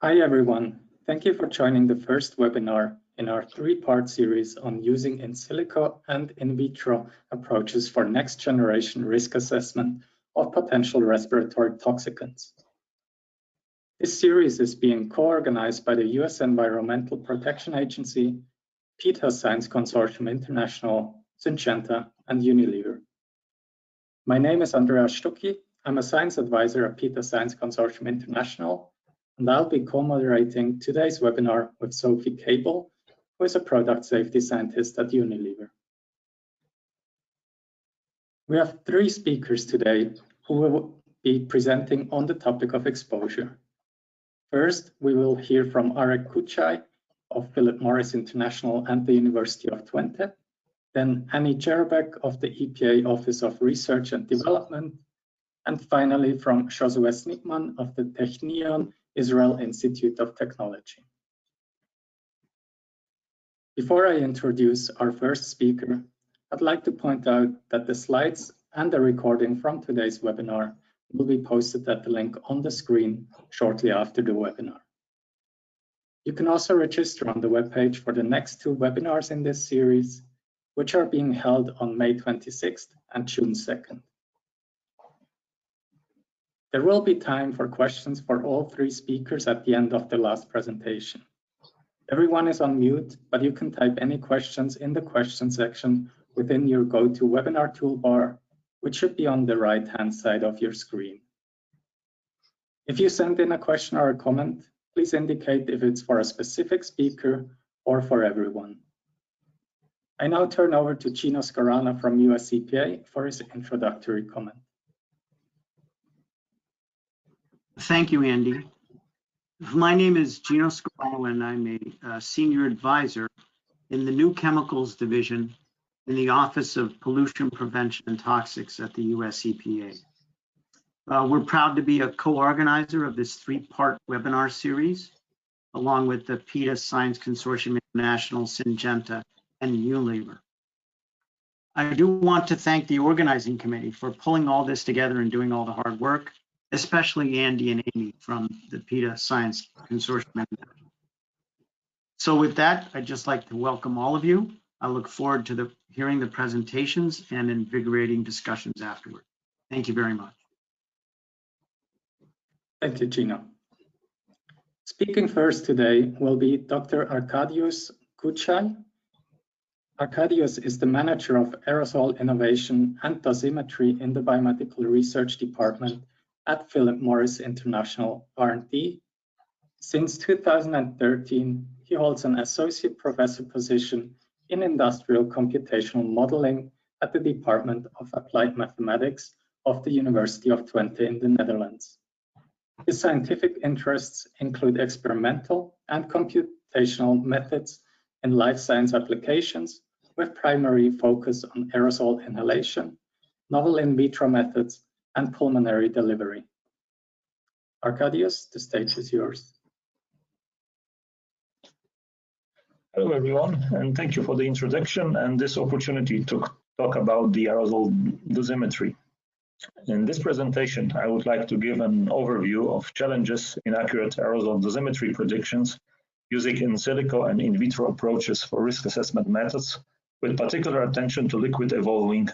Hi everyone, thank you for joining the first webinar in our three-part series on using in silico and in vitro approaches for next generation risk assessment of potential respiratory toxicants. This series is being co-organized by the US Environmental Protection Agency, PETA Science Consortium International, Syngenta, and Unilever. My name is Andreas Stucki. I'm a science advisor at PETA Science Consortium International, and I'll be co-moderating today's webinar with Sophie Cable, who is a product safety scientist at Unilever. We have three speakers today who will be presenting on the topic of exposure. First, we will hear from Kuczaj of Philip Morris International and the University of Twente, then Annie Jarabek of the EPA Office of Research and Development, and finally from Josué Snickman of the Technion Israel Institute of Technology. Before I introduce our first speaker, I'd like to point out that the slides and the recording from today's webinar will be posted at the link on the screen shortly after the webinar. You can also register on the webpage for the next two webinars in this series, which are being held on May 26th and June 2nd. There will be time for questions for all three speakers at the end of the last presentation. Everyone is on mute, but you can type any questions in the question section within your GoToWebinar toolbar, which should be on the right-hand side of your screen. If you send in a question or a comment, please indicate if it's for a specific speaker or for everyone. I now turn over to Gino Scarana from US EPA for his introductory comment. Thank you, Andy. My name is Gino Scarano, and I'm a senior advisor in the New Chemicals Division in the Office of Pollution Prevention and Toxics at the US EPA. We're proud to be a co-organizer of this three-part webinar series, along with the PETA Science Consortium International, Syngenta, and Unilever. I do want to thank the organizing committee for pulling all this together and doing all the hard work, especially Andy and Amy from the PETA Science Consortium. So with that, I'd just like to welcome all of you. I look forward to hearing the presentations and invigorating discussions afterward. Thank you very much. Thank you, Gino. Speaking first today will be Dr. Arkadiusz Kuczaj. Arkadiusz is the manager of Aerosol Innovation and Dosimetry in the Biomedical Research Department at Philip Morris International R&D. Since 2013, he holds an associate professor position in industrial computational modeling at the Department of Applied Mathematics of the University of Twente in the Netherlands. His scientific interests include experimental and computational methods in life science applications, with primary focus on aerosol inhalation, novel in vitro methods, and pulmonary delivery. Arkadiusz, the stage is yours. Hello everyone, and thank you for the introduction and this opportunity to talk about the aerosol dosimetry. In this presentation, I would like to give an overview of challenges in accurate aerosol dosimetry predictions using in silico and in vitro approaches for risk assessment methods, with particular attention to liquid evolving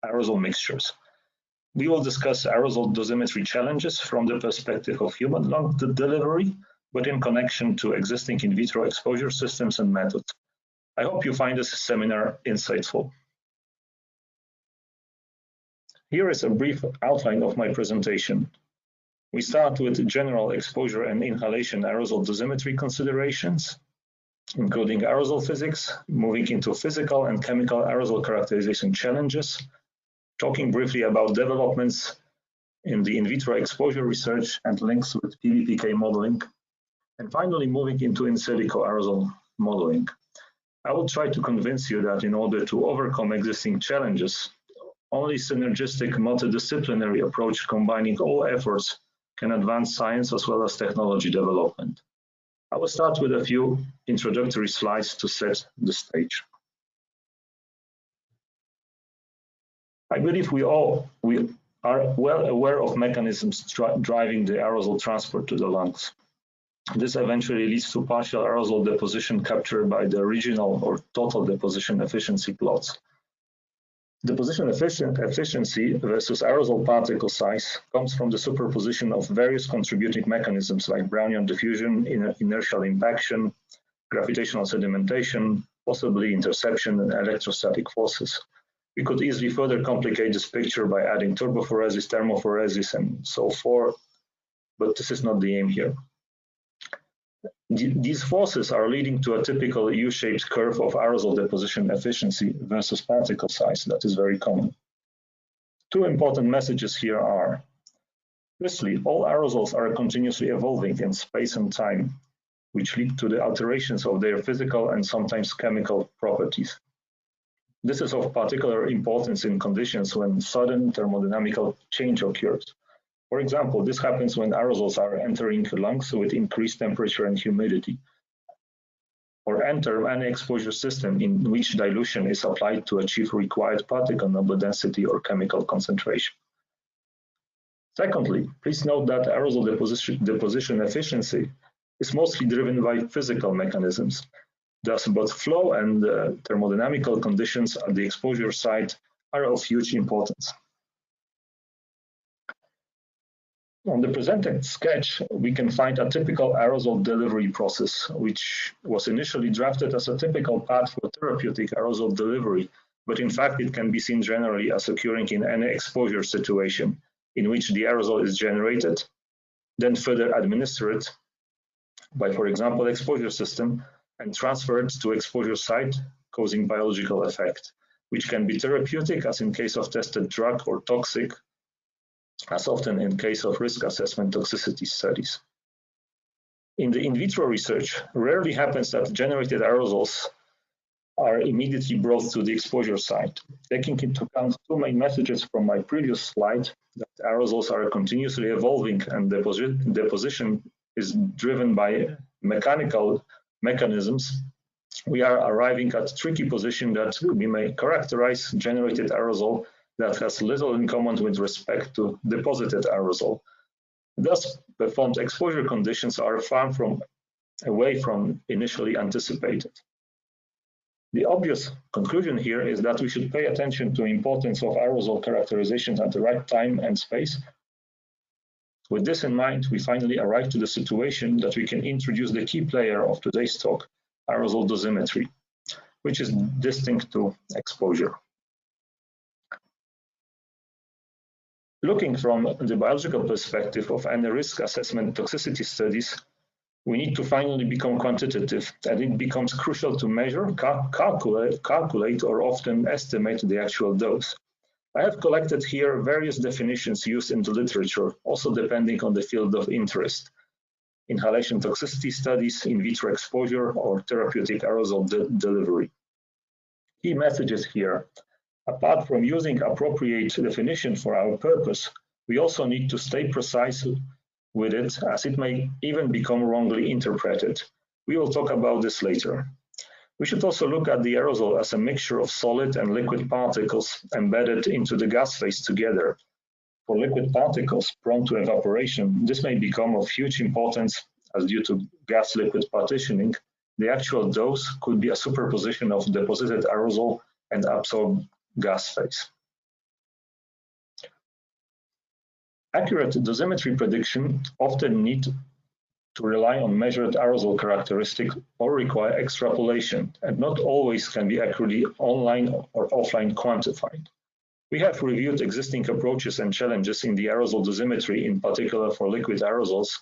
aerosol mixtures. We will discuss aerosol dosimetry challenges from the perspective of human lung delivery, but in connection to existing in vitro exposure systems and methods. I hope you find this seminar insightful. Here is a brief outline of my presentation. We start with general exposure and inhalation aerosol dosimetry considerations, including aerosol physics, moving into physical and chemical aerosol characterization challenges, talking briefly about developments in the in vitro exposure research and links with PBPK modeling, and finally moving into in silico aerosol modeling. I will try to convince you that in order to overcome existing challenges, only synergistic multidisciplinary approach combining all efforts can advance science as well as technology development. I will start with a few introductory slides to set the stage. I believe we are well aware of mechanisms driving the aerosol transport to the lungs. This eventually leads to partial aerosol deposition captured by the original or total deposition efficiency plots. Deposition efficiency versus aerosol particle size comes from the superposition of various contributing mechanisms like Brownian diffusion, inertial impaction, gravitational sedimentation, possibly interception and electrostatic forces. We could easily further complicate this picture by adding turbophoresis, thermophoresis, and so forth, but this is not the aim here. These forces are leading to a typical U-shaped curve of aerosol deposition efficiency versus particle size that is very common. Two important messages here are, firstly, all aerosols are continuously evolving in space and time, which lead to the alterations of their physical and sometimes chemical properties. This is of particular importance in conditions when sudden thermodynamical change occurs. For example, this happens when aerosols are entering lungs with increased temperature and humidity, or enter any exposure system in which dilution is applied to achieve required particle number density or chemical concentration. Secondly, please note that aerosol deposition efficiency is mostly driven by physical mechanisms. Thus, both flow and thermodynamical conditions at the exposure site are of huge importance. On the presented sketch, we can find a typical aerosol delivery process, which was initially drafted as a typical path for therapeutic aerosol delivery, but in fact it can be seen generally as occurring in any exposure situation in which the aerosol is generated, then further administered by, for example, exposure system, and transferred to exposure site, causing biological effect, which can be therapeutic as in case of tested drug, or toxic, as often in case of risk assessment toxicity studies. In the in vitro research, rarely happens that generated aerosols are immediately brought to the exposure site. Taking into account two main messages from my previous slide, that aerosols are continuously evolving and deposition is driven by mechanical mechanisms, we are arriving at a tricky position that we may characterize generated aerosol that has little in common with respect to deposited aerosol. Thus, performed exposure conditions are far away from initially anticipated. The obvious conclusion here is that we should pay attention to the importance of aerosol characterizations at the right time and space. With this in mind, we finally arrive to the situation that we can introduce the key player of today's talk, aerosol dosimetry, which is distinct to exposure. Looking from the biological perspective of any risk assessment toxicity studies, we need to finally become quantitative, and it becomes crucial to measure, calculate, or often estimate the actual dose. I have collected here various definitions used in the literature, also depending on the field of interest. Inhalation toxicity studies, in vitro exposure, or therapeutic aerosol delivery. Key messages here. Apart from using appropriate definition for our purpose, we also need to stay precise with it, as it may even become wrongly interpreted. We will talk about this later. We should also look at the aerosol as a mixture of solid and liquid particles embedded into the gas phase together. For liquid particles prone to evaporation, this may become of huge importance, as due to gas-liquid partitioning, the actual dose could be a superposition of deposited aerosol and absorbed gas phase. Accurate dosimetry prediction often need to rely on measured aerosol characteristics or require extrapolation, and not always can be accurately online or offline quantified. We have reviewed existing approaches and challenges in the aerosol dosimetry, in particular for liquid aerosols,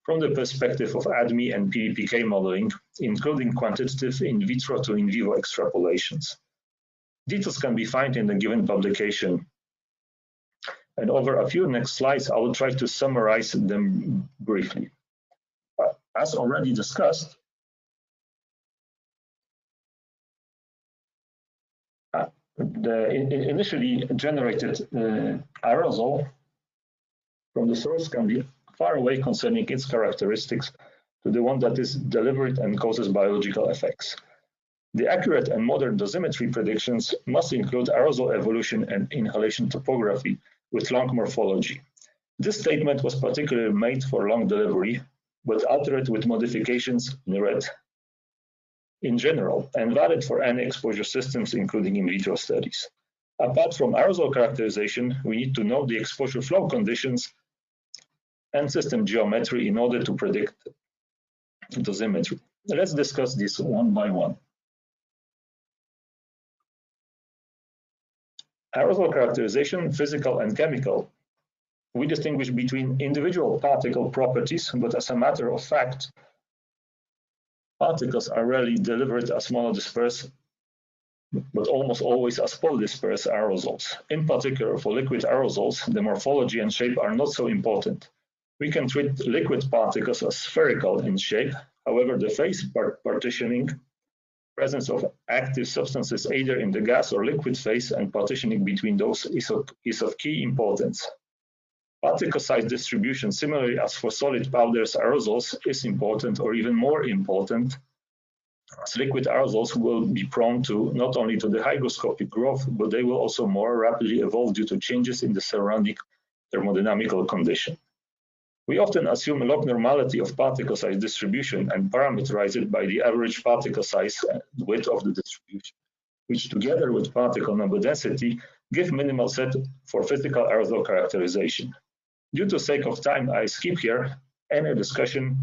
from the perspective of ADME and PBPK modeling, including quantitative in vitro to in vivo extrapolations. Details can be found in the given publication. And over a few next slides, I will try to summarize them briefly. As already discussed, the initially generated aerosol from the source can be far away concerning its characteristics to the one that is delivered and causes biological effects. The accurate and modern dosimetry predictions must include aerosol evolution and inhalation topography with long morphology. This statement was particularly made for long delivery, but altered with modifications in red. In general, and valid for any exposure systems, including in vitro studies. Apart from aerosol characterization, we need to know the exposure flow conditions and system geometry in order to predict dosimetry. Let's discuss this one by one. Aerosol characterization, physical and chemical. We distinguish between individual particle properties, but as a matter of fact, particles are rarely delivered as monodisperse, but almost always as polydisperse aerosols. In particular, for liquid aerosols, the morphology and shape are not so important. We can treat liquid particles as spherical in shape. However, the phase partitioning, presence of active substances either in the gas or liquid phase, and partitioning between those is of key importance. Particle size distribution, similarly as for solid powders aerosols, is important, or even more important, as liquid aerosols will be prone to not only to the hygroscopic growth, but they will also more rapidly evolve due to changes in the surrounding thermodynamical condition. We often assume a log normality of particle size distribution and parameterize it by the average particle size and width of the distribution, which together with particle number density give minimal set for physical aerosol characterization. Due to sake of time, I skip here any discussion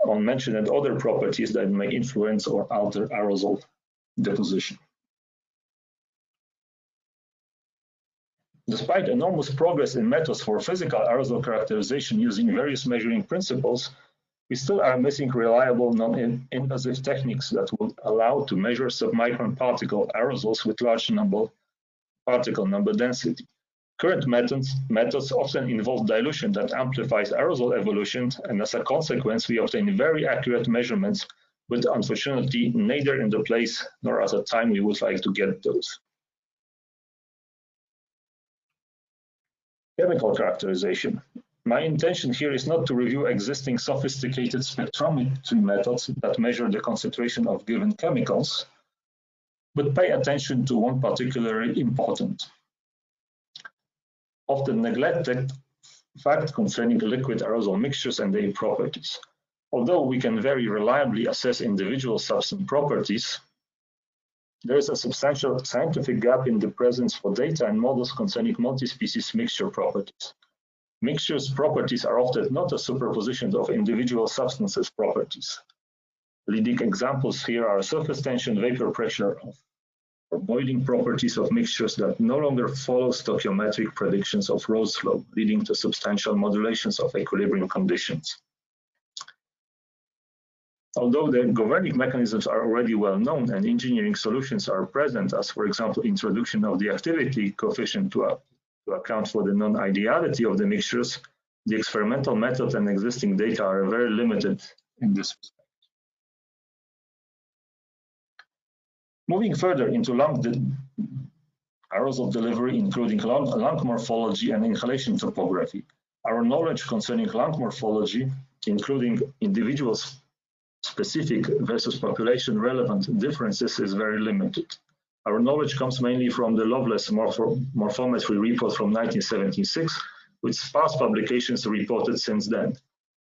on mentioned other properties that may influence or alter aerosol deposition. Despite enormous progress in methods for physical aerosol characterization using various measuring principles, we still are missing reliable non-invasive techniques that would allow to measure submicron particle aerosols with large particle number density. Current methods often involve dilution that amplifies aerosol evolution, and as a consequence, we obtain very accurate measurements, but unfortunately, neither in the place nor at the time we would like to get those. Chemical characterization. My intention here is not to review existing sophisticated spectrometry methods that measure the concentration of given chemicals, but pay attention to one particularly important, often neglected fact concerning liquid aerosol mixtures and their properties. Although we can very reliably assess individual substance properties, there is a substantial scientific gap in the presence for data and models concerning multi-species mixture properties. Mixtures properties are often not a superposition of individual substances properties. Leading examples here are surface tension, vapor pressure, or boiling properties of mixtures that no longer follow stoichiometric predictions of Rose flow, leading to substantial modulations of equilibrium conditions. Although the governing mechanisms are already well known and engineering solutions are present, as for example, introduction of the activity coefficient to account for the non-ideality of the mixtures, the experimental method and existing data are very limited in this respect. Moving further into lung aerosol delivery, including lung morphology and inhalation topography, our knowledge concerning lung morphology, including individuals' specific versus population relevant differences, is very limited. Our knowledge comes mainly from the Loveless morphometry report from 1976, with sparse publications reported since then.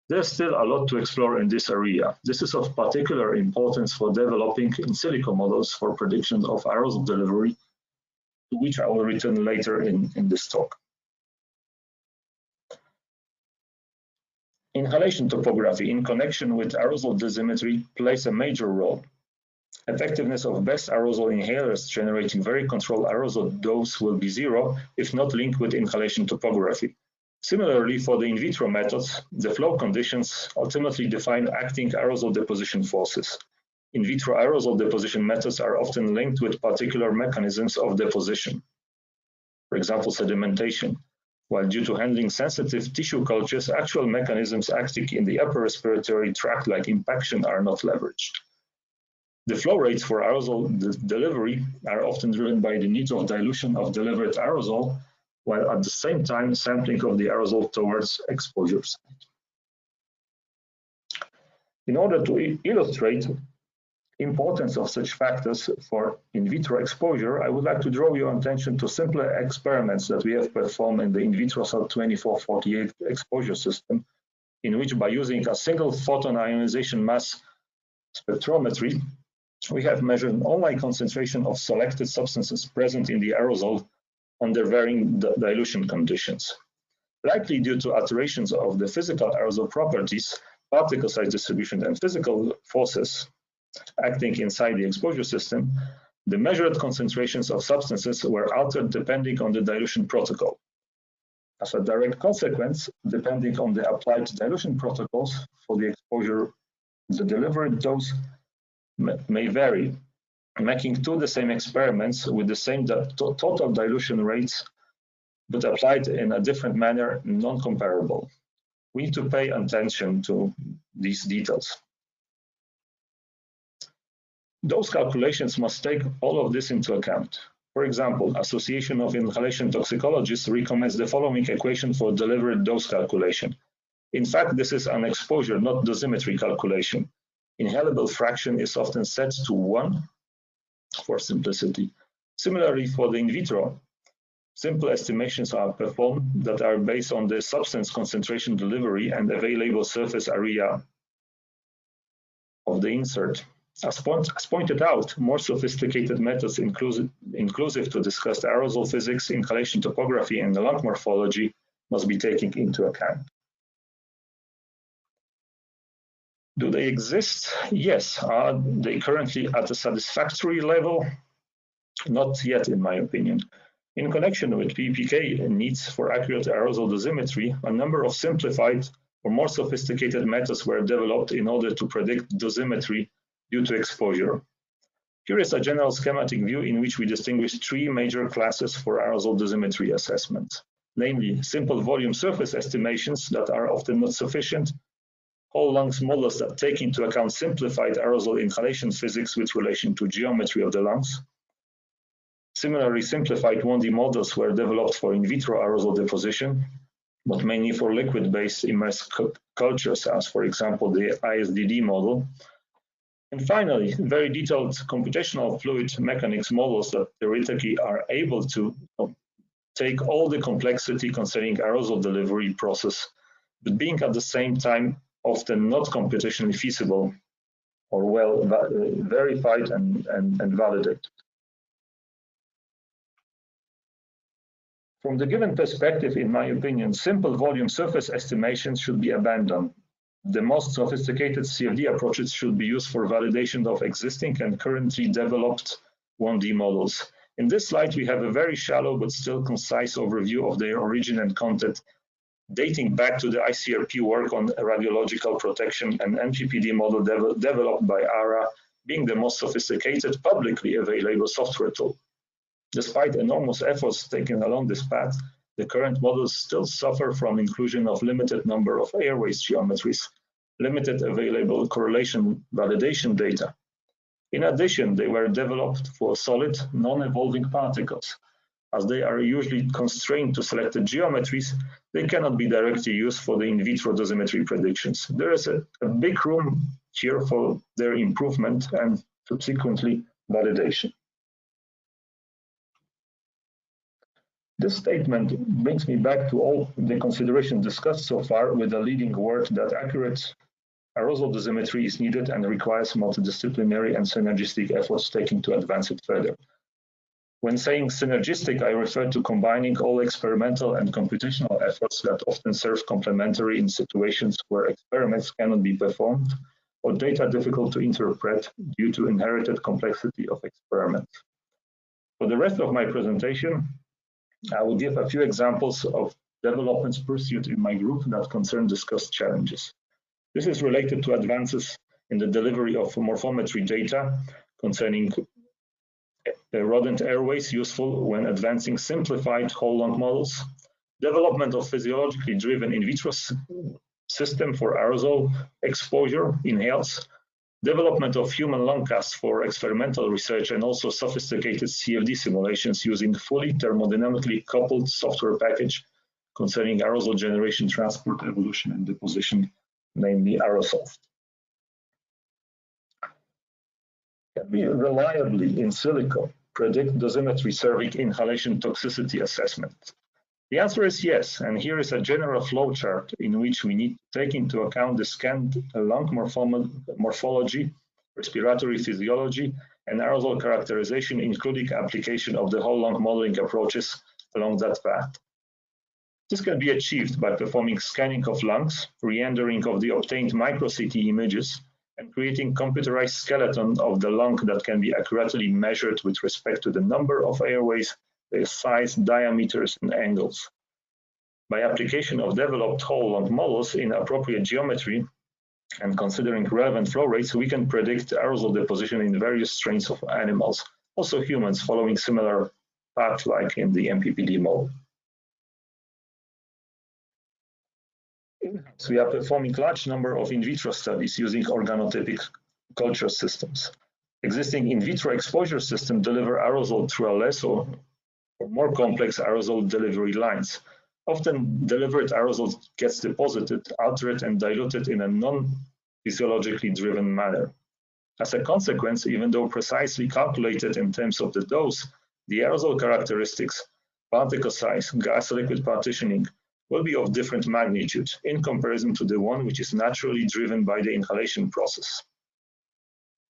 There's still a lot to explore in this area. This is of particular importance for developing in silico models for predictions of aerosol delivery, to which I will return later in this talk. Inhalation topography in connection with aerosol dosimetry plays a major role. Effectiveness of best aerosol inhalers generating very controlled aerosol dose will be zero if not linked with inhalation topography. Similarly, for the in vitro methods, the flow conditions ultimately define acting aerosol deposition forces. In vitro aerosol deposition methods are often linked with particular mechanisms of deposition, for example, sedimentation, while due to handling sensitive tissue cultures, actual mechanisms acting in the upper respiratory tract like impaction are not leveraged. The flow rates for aerosol delivery are often driven by the need of dilution of delivered aerosol, while at the same time sampling of the aerosol towards exposure site. In order to illustrate the importance of such factors for in vitro exposure, I would like to draw your attention to simpler experiments that we have performed in the in vitro cell 2448 exposure system in which by using a single photon ionization mass spectrometry, we have measured an online concentration of selected substances present in the aerosol under varying dilution conditions. Likely due to alterations of the physical aerosol properties, particle size distribution, and physical forces acting inside the exposure system, the measured concentrations of substances were altered depending on the dilution protocol. As a direct consequence, depending on the applied dilution protocols for the exposure, the delivered dose may vary, making two the same experiments with the same total dilution rates, but applied in a different manner, non-comparable. We need to pay attention to these details. Those calculations must take all of this into account. For example, Association of Inhalation Toxicologists recommends the following equation for delivered dose calculation. In fact, this is an exposure, not dosimetry calculation. Inhalable fraction is often set to 1 for simplicity. Similarly, for the in vitro, simple estimations are performed that are based on the substance concentration delivery and available surface area of the insert. As pointed out, more sophisticated methods inclusive to discuss aerosol physics, inhalation topography, and lung morphology must be taken into account. Do they exist? Yes. Are they currently at a satisfactory level? Not yet, in my opinion. In connection with PPK needs for accurate aerosol dosimetry, a number of simplified or more sophisticated methods were developed in order to predict dosimetry due to exposure. Here is a general schematic view in which we distinguish three major classes for aerosol dosimetry assessment, namely simple volume surface estimations that are often not sufficient, whole lungs models that take into account simplified aerosol inhalation physics with relation to geometry of the lungs. Similarly, simplified 1D models were developed for in vitro aerosol deposition, but mainly for liquid-based immersed cultures, as for example the ISDD model. And finally, very detailed computational fluid mechanics models that theoretically are able to take all the complexity concerning aerosol delivery process, but being at the same time often not computationally feasible or well verified and validated. From the given perspective, in my opinion, simple volume surface estimations should be abandoned. The most sophisticated CFD approaches should be used for validation of existing and currently developed 1D models. In this slide, we have a very shallow but still concise overview of their origin and content, dating back to the ICRP work on radiological protection and MPPD model developed by ARA, being the most sophisticated publicly available software tool. Despite enormous efforts taken along this path, the current models still suffer from inclusion of limited number of airways geometries, limited available correlation validation data. In addition, they were developed for solid, non-evolving particles. As they are usually constrained to selected geometries, they cannot be directly used for the in vitro dosimetry predictions. There is a big room here for their improvement and subsequently validation. This statement brings me back to all the considerations discussed so far, with the leading word that accurate aerosol dosimetry is needed and requires multidisciplinary and synergistic efforts taken to advance it further. When saying synergistic, I refer to combining all experimental and computational efforts that often serve complementary in situations where experiments cannot be performed or data difficult to interpret due to inherited complexity of experiments. For the rest of my presentation, I will give a few examples of developments pursued in my group that concern discussed challenges. This is related to advances in the delivery of morphometry data concerning rodent airways useful when advancing simplified whole lung models, development of physiologically driven in vitro system for aerosol exposure inhales, development of human lung casts for experimental research, and also sophisticated CFD simulations using fully thermodynamically coupled software package concerning aerosol generation, transport, evolution, and deposition, namely Aerosol. Can we reliably in silico predict dosimetry serving inhalation toxicity assessment? The answer is yes, and here is a general flowchart in which we need to take into account the scanned lung morphology, respiratory physiology, and aerosol characterization, including application of the whole lung modeling approaches along that path. This can be achieved by performing scanning of lungs, re-rendering of the obtained micro-CT images, and creating computerized skeleton of the lung that can be accurately measured with respect to the number of airways, their size, diameters, and angles. By application of developed whole lung models in appropriate geometry and considering relevant flow rates, we can predict aerosol deposition in various strains of animals, also humans, following similar path like in the MPPD model. So we are performing large number of in vitro studies using organotypic culture systems. Existing in vitro exposure systems deliver aerosol through a less or more complex aerosol delivery lines. Often delivered aerosol gets deposited, altered, and diluted in a non-physiologically driven manner. As a consequence, even though precisely calculated in terms of the dose, the aerosol characteristics, particle size, gas-liquid partitioning, will be of different magnitude in comparison to the one which is naturally driven by the inhalation process.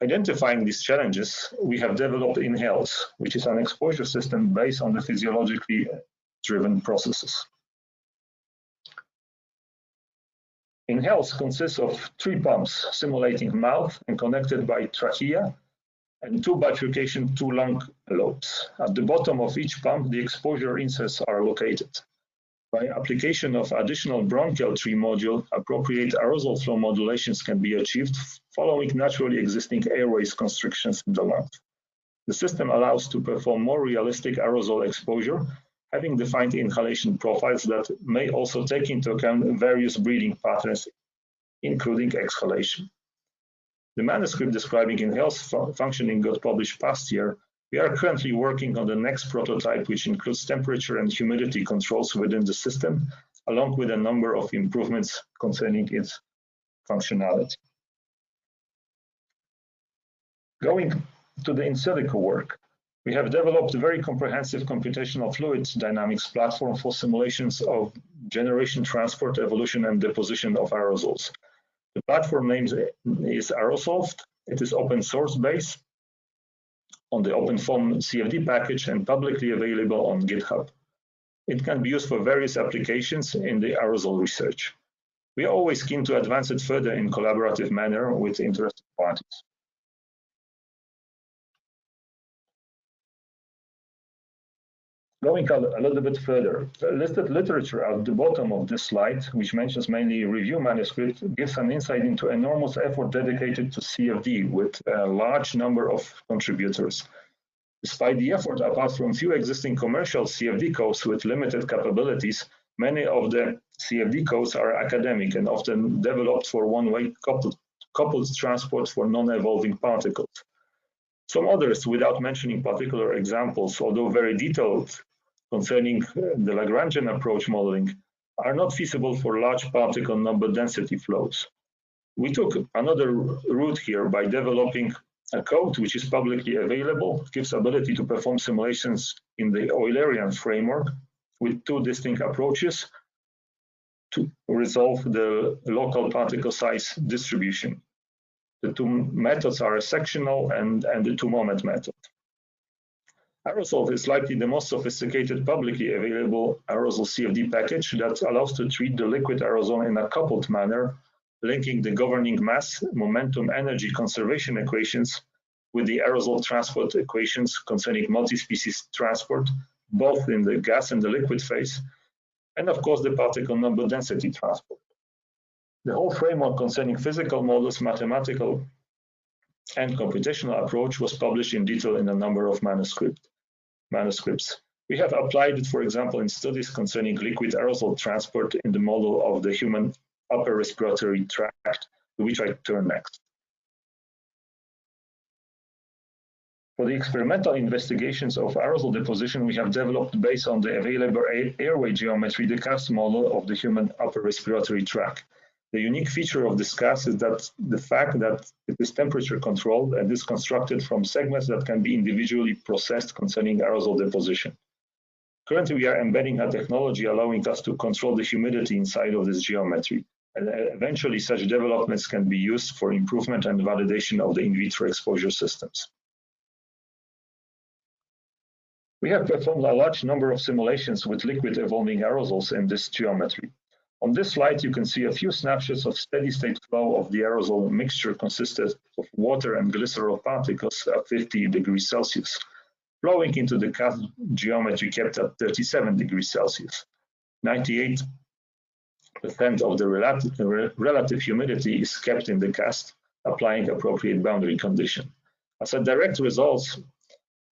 Identifying these challenges, we have developed InHealth, which is an exposure system based on the physiologically driven processes. InHealth consists of 3 pumps simulating mouth and connected by trachea, and 2 bifurcation 2 lung lobes. At the bottom of each pump, the exposure inserts are located. By application of additional bronchial tree module, appropriate aerosol flow modulations can be achieved following naturally existing airways constrictions in the lungs. The system allows to perform more realistic aerosol exposure, having defined inhalation profiles that may also take into account various breathing patterns, including exhalation. The manuscript describing InHealth functioning got published past year. We are currently working on the next prototype, which includes temperature and humidity controls within the system, along with a number of improvements concerning its functionality. Going to the in silico work, we have developed a very comprehensive computational fluid dynamics platform for simulations of generation, transport, evolution, and deposition of aerosols. The platform name is Aerosol. It is open source based on the OpenFOAM CFD package and publicly available on GitHub. It can be used for various applications in the aerosol research. We are always keen to advance it further in collaborative manner with interested parties. Going a little bit further, the listed literature at the bottom of this slide, which mentions mainly review manuscripts, gives an insight into enormous effort dedicated to CFD with a large number of contributors. Despite the effort, apart from few existing commercial CFD codes with limited capabilities, many of the CFD codes are academic and often developed for one-way coupled transport for non-evolving particles. Some others, without mentioning particular examples, although very detailed concerning the Lagrangian approach modeling, are not feasible for large particle number density flows. We took another route here by developing a code which is publicly available, gives ability to perform simulations in the Eulerian framework with 2 distinct approaches to resolve the local particle size distribution. The 2 methods are a sectional and the 2-moment method. Aerosol is likely the most sophisticated publicly available aerosol CFD package that allows to treat the liquid aerosol in a coupled manner, linking the governing mass, momentum, energy conservation equations with the aerosol transport equations concerning multi-species transport, both in the gas and the liquid phase, and of course the particle number density transport. The whole framework concerning physical models, mathematical, and computational approach was published in detail in a number of manuscripts. We have applied it, for example, in studies concerning liquid aerosol transport in the model of the human upper respiratory tract, to which I turn next. For the experimental investigations of aerosol deposition, we have developed, based on the available airway geometry, the CAS model of the human upper respiratory tract. The unique feature of this CAS is that the fact that it is temperature controlled and is constructed from segments that can be individually processed concerning aerosol deposition. Currently, we are embedding a technology allowing us to control the humidity inside of this geometry. And eventually, such developments can be used for improvement and validation of the in vitro exposure systems. We have performed a large number of simulations with liquid evolving aerosols in this geometry. On this slide, you can see a few snapshots of steady-state flow of the aerosol mixture consisted of water and glycerol particles at 50 degrees Celsius, flowing into the cast geometry kept at 37 degrees Celsius. 98% of the relative humidity is kept in the cast, applying appropriate boundary condition. As a direct result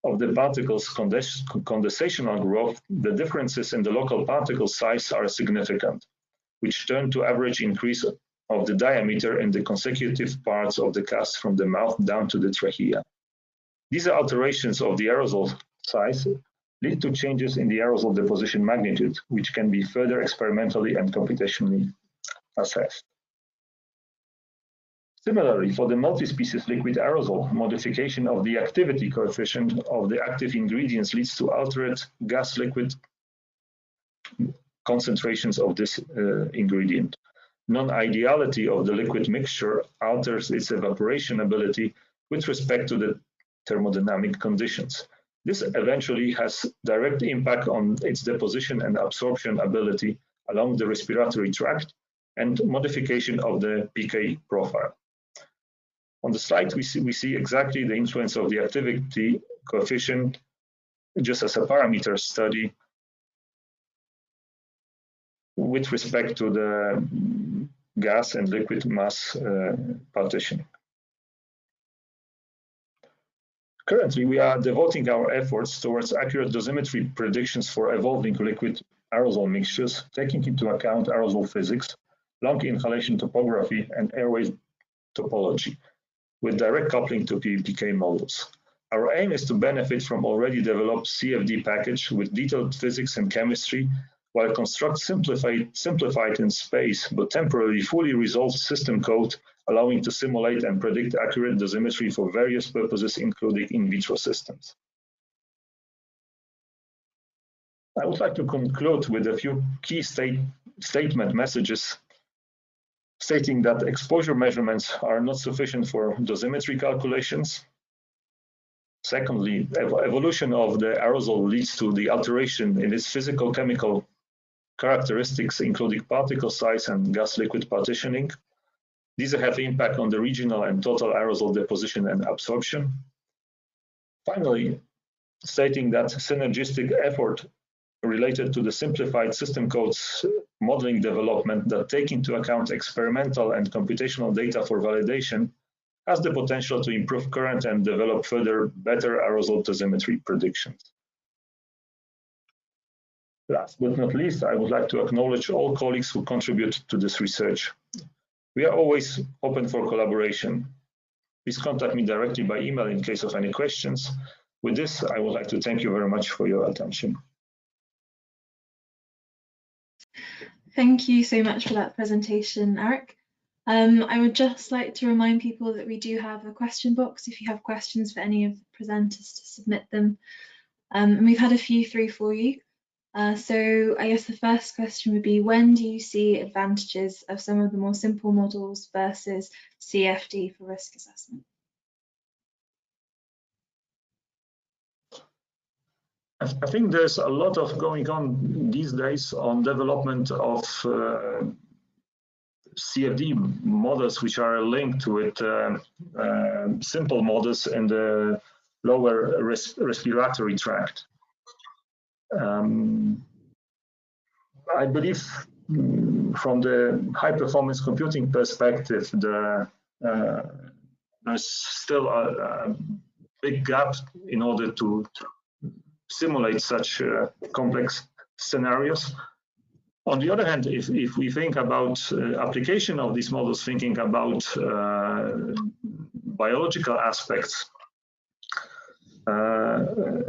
of the particles' condensational growth, the differences in the local particle size are significant, which turn to average increase of the diameter in the consecutive parts of the cast from the mouth down to the trachea. These alterations of the aerosol size lead to changes in the aerosol deposition magnitude, which can be further experimentally and computationally assessed. Similarly, for the multi-species liquid aerosol, modification of the activity coefficient of the active ingredients leads to altered gas-liquid concentrations of this ingredient. Non-ideality of the liquid mixture alters its evaporation ability with respect to the thermodynamic conditions. This eventually has direct impact on its deposition and absorption ability along the respiratory tract and modification of the pK profile. On the slide, we see exactly the influence of the activity coefficient just as a parameter study with respect to the gas and liquid mass partitioning. Currently, we are devoting our efforts towards accurate dosimetry predictions for evolving liquid aerosol mixtures, taking into account aerosol physics, long inhalation topography, and airway topology, with direct coupling to PK models. Our aim is to benefit from already developed CFD package with detailed physics and chemistry, while construct simplified in space, but temporarily fully resolved system code, allowing to simulate and predict accurate dosimetry for various purposes, including in vitro systems. I would like to conclude with a few key statement messages stating that exposure measurements are not sufficient for dosimetry calculations. Secondly, evolution of the aerosol leads to the alteration in its physical-chemical characteristics, including particle size and gas-liquid partitioning. These have impact on the regional and total aerosol deposition and absorption. Finally, stating that synergistic effort related to the simplified system codes modeling development that take into account experimental and computational data for validation has the potential to improve current and develop further better aerosol dosimetry predictions. Last but not least, I would like to acknowledge all colleagues who contribute to this research. We are always open for collaboration. Please contact me directly by email in case of any questions. With this, I would like to thank you very much for your attention. Thank you so much for that presentation, Eric. I would just like to remind people that we do have a question box if you have questions for any of the presenters to submit them. And we've had a few through for you. So I guess the first question would be, when do you see advantages of some of the more simple models versus CFD for risk assessment? I think there's a lot of going on these days on development of CFD models which are linked with simple models in the lower respiratory tract. I believe from the high performance computing perspective, there's still a big gap in order to simulate such complex scenarios. On the other hand, if we think about application of these models, thinking about biological aspects,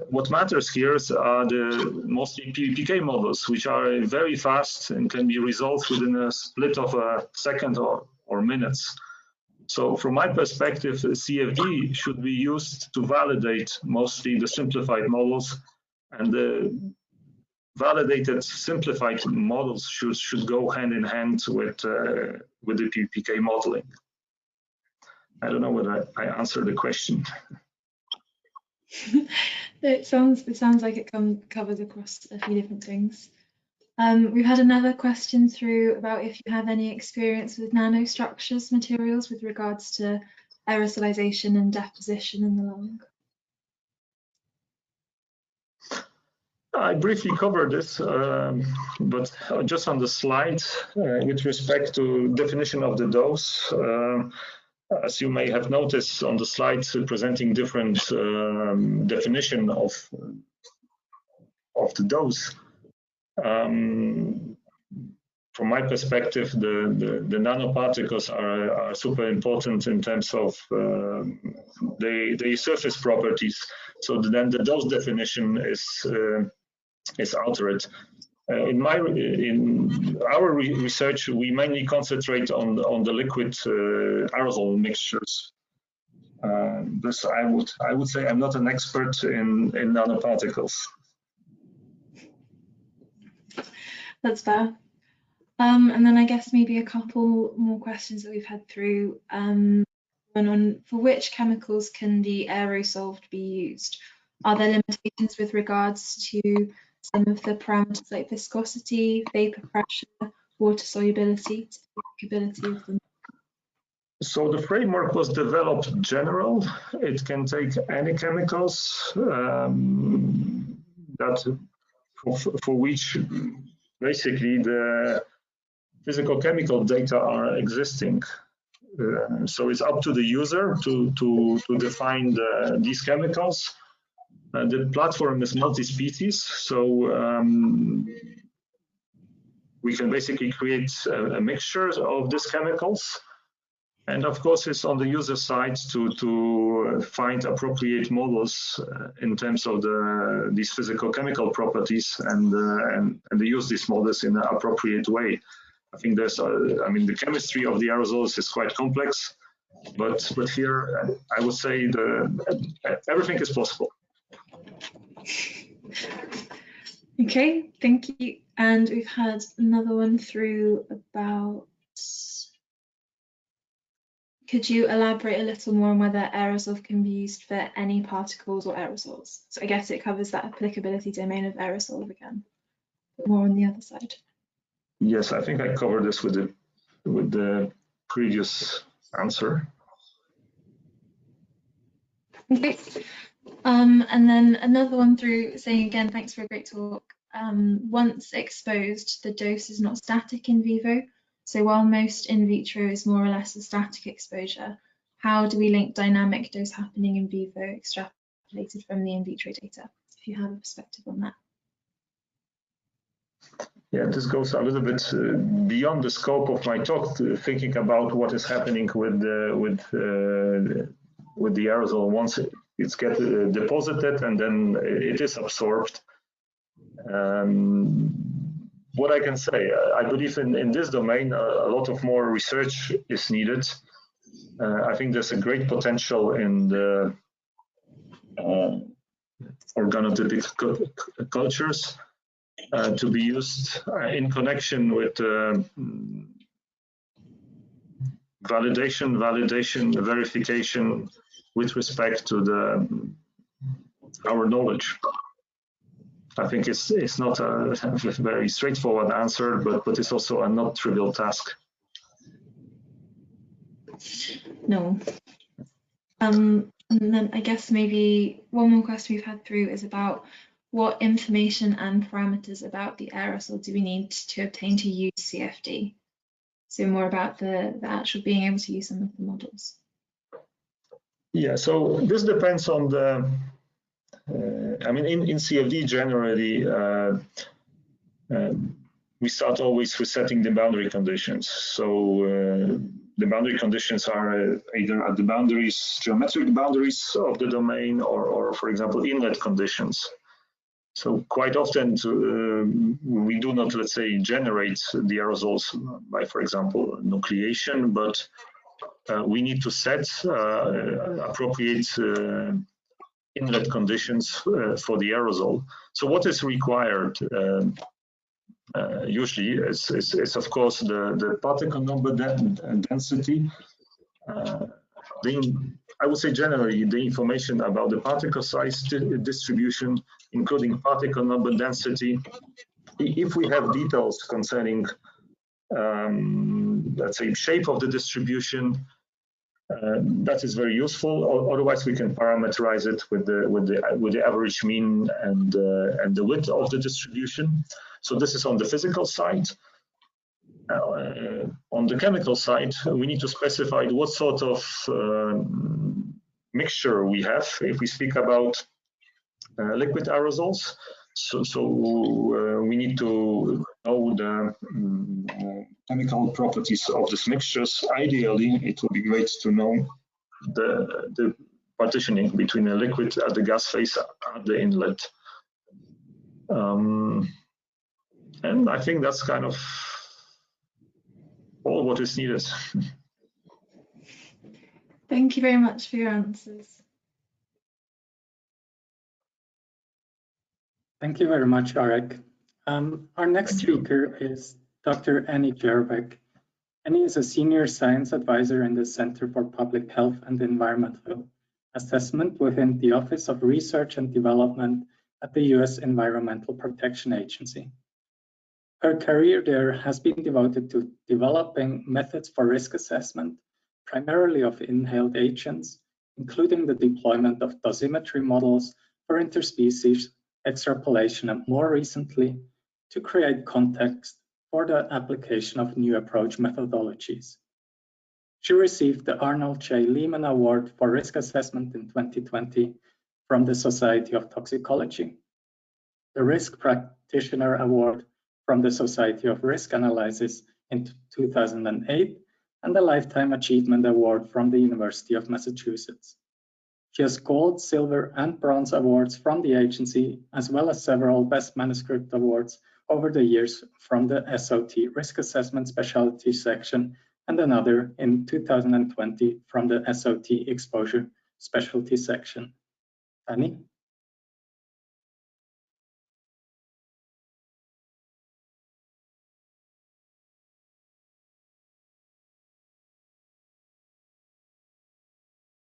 what matters here are the mostly PK models, which are very fast and can be resolved within a split of a second or minutes. So from my perspective, CFD should be used to validate mostly the simplified models, and validated, simplified models should go hand in hand with the PPK modeling. I don't know whether I answered the question. It sounds like it covers across a few different things. We've had another question through about if you have any experience with nanostructures materials with regards to aerosolization and deposition in the lung. I briefly covered this, but just on the slide, with respect to definition of the dose, as you may have noticed on the slides presenting different definition of the dose. From my perspective, the nanoparticles are super important in terms of the surface properties. So then the dose definition is altered. In our research, we mainly concentrate on the liquid aerosol mixtures. Thus, I would say I'm not an expert in nanoparticles. That's fair. And then I guess maybe a couple more questions that we've had through. One on for which chemicals can the aerosol be used? Are there limitations with regards to some of the parameters like viscosity, vapor pressure, water solubility, applicability of them? So the framework was developed general. It can take any chemicals that for which basically the physical chemical data are existing. So it's up to the user to define these chemicals. The platform is multi-species, so we can basically create a mixture of these chemicals. And of course, it's on the user side to find appropriate models in terms of these physical chemical properties and use these models in an appropriate way. I think there's, I mean, the chemistry of the aerosols is quite complex, but here I would say everything is possible. Okay, thank you. And we've had another one through about, could you elaborate a little more on whether aerosol can be used for any particles or aerosols? So I guess it covers that applicability domain of aerosol again, but more on the other side. Yes, I think I covered this with the previous answer. Okay. And then another one through saying again, thanks for a great talk. Once exposed, the dose is not static in vivo. So while most in vitro is more or less a static exposure, how do we link dynamic dose happening in vivo extrapolated from the in vitro data? If you have a perspective on that. Yeah, this goes a little bit beyond the scope of my talk, thinking about what is happening with the aerosol once it's get deposited and then it is absorbed. What I can say, I believe in this domain, a lot of more research is needed. I think there's a great potential in the organotypic cultures to be used in connection with validation, verification with respect to our knowledge. I think it's not a very straightforward answer, but it's also a not trivial task. No. And then I guess maybe one more question we've had through is about what information and parameters about the aerosol do we need to obtain to use CFD? So more about the actual being able to use some of the models. Yeah, so this depends on the, I mean, in CFD generally, we start always with setting the boundary conditions. So the boundary conditions are either at the boundaries, geometric boundaries of the domain, or for example, inlet conditions. So quite often we do not, let's say, generate the aerosols by, for example, nucleation, but we need to set appropriate inlet conditions for the aerosol. So what is required usually is of course the particle number density. I would say generally the information about the particle size distribution, including particle number density. If we have details concerning, let's say, shape of the distribution, that is very useful. Otherwise, we can parameterize it with the average mean and the width of the distribution. So this is on the physical side. On the chemical side, we need to specify what sort of mixture we have. If we speak about liquid aerosols, so we need to know the chemical properties of these mixtures. Ideally, it would be great to know the partitioning between a liquid at the gas phase at the inlet. And I think that's kind of all what is needed. Thank you very much for your answers. Thank you very much, Jarabek. Our next speaker is Dr. Annie Jarabek. Annie is a senior science advisor in the Center for Public Health and Environmental Assessment within the Office of Research and Development at the U.S. Environmental Protection Agency. Her career there has been devoted to developing methods for risk assessment, primarily of inhaled agents, including the deployment of dosimetry models for interspecies extrapolation, and more recently, to create context for the application of new approach methodologies. She received the Arnold J. Lehman Award for Risk Assessment in 2020 from the Society of Toxicology, the Risk Practitioner Award from the Society of Risk Analysis in 2008, and the Lifetime Achievement Award from the University of Massachusetts. She has gold, silver, and bronze awards from the agency, as well as several Best Manuscript Awards over the years from the SOT Risk Assessment Specialty Section, and another in 2020 from the SOT Exposure Specialty Section. Annie?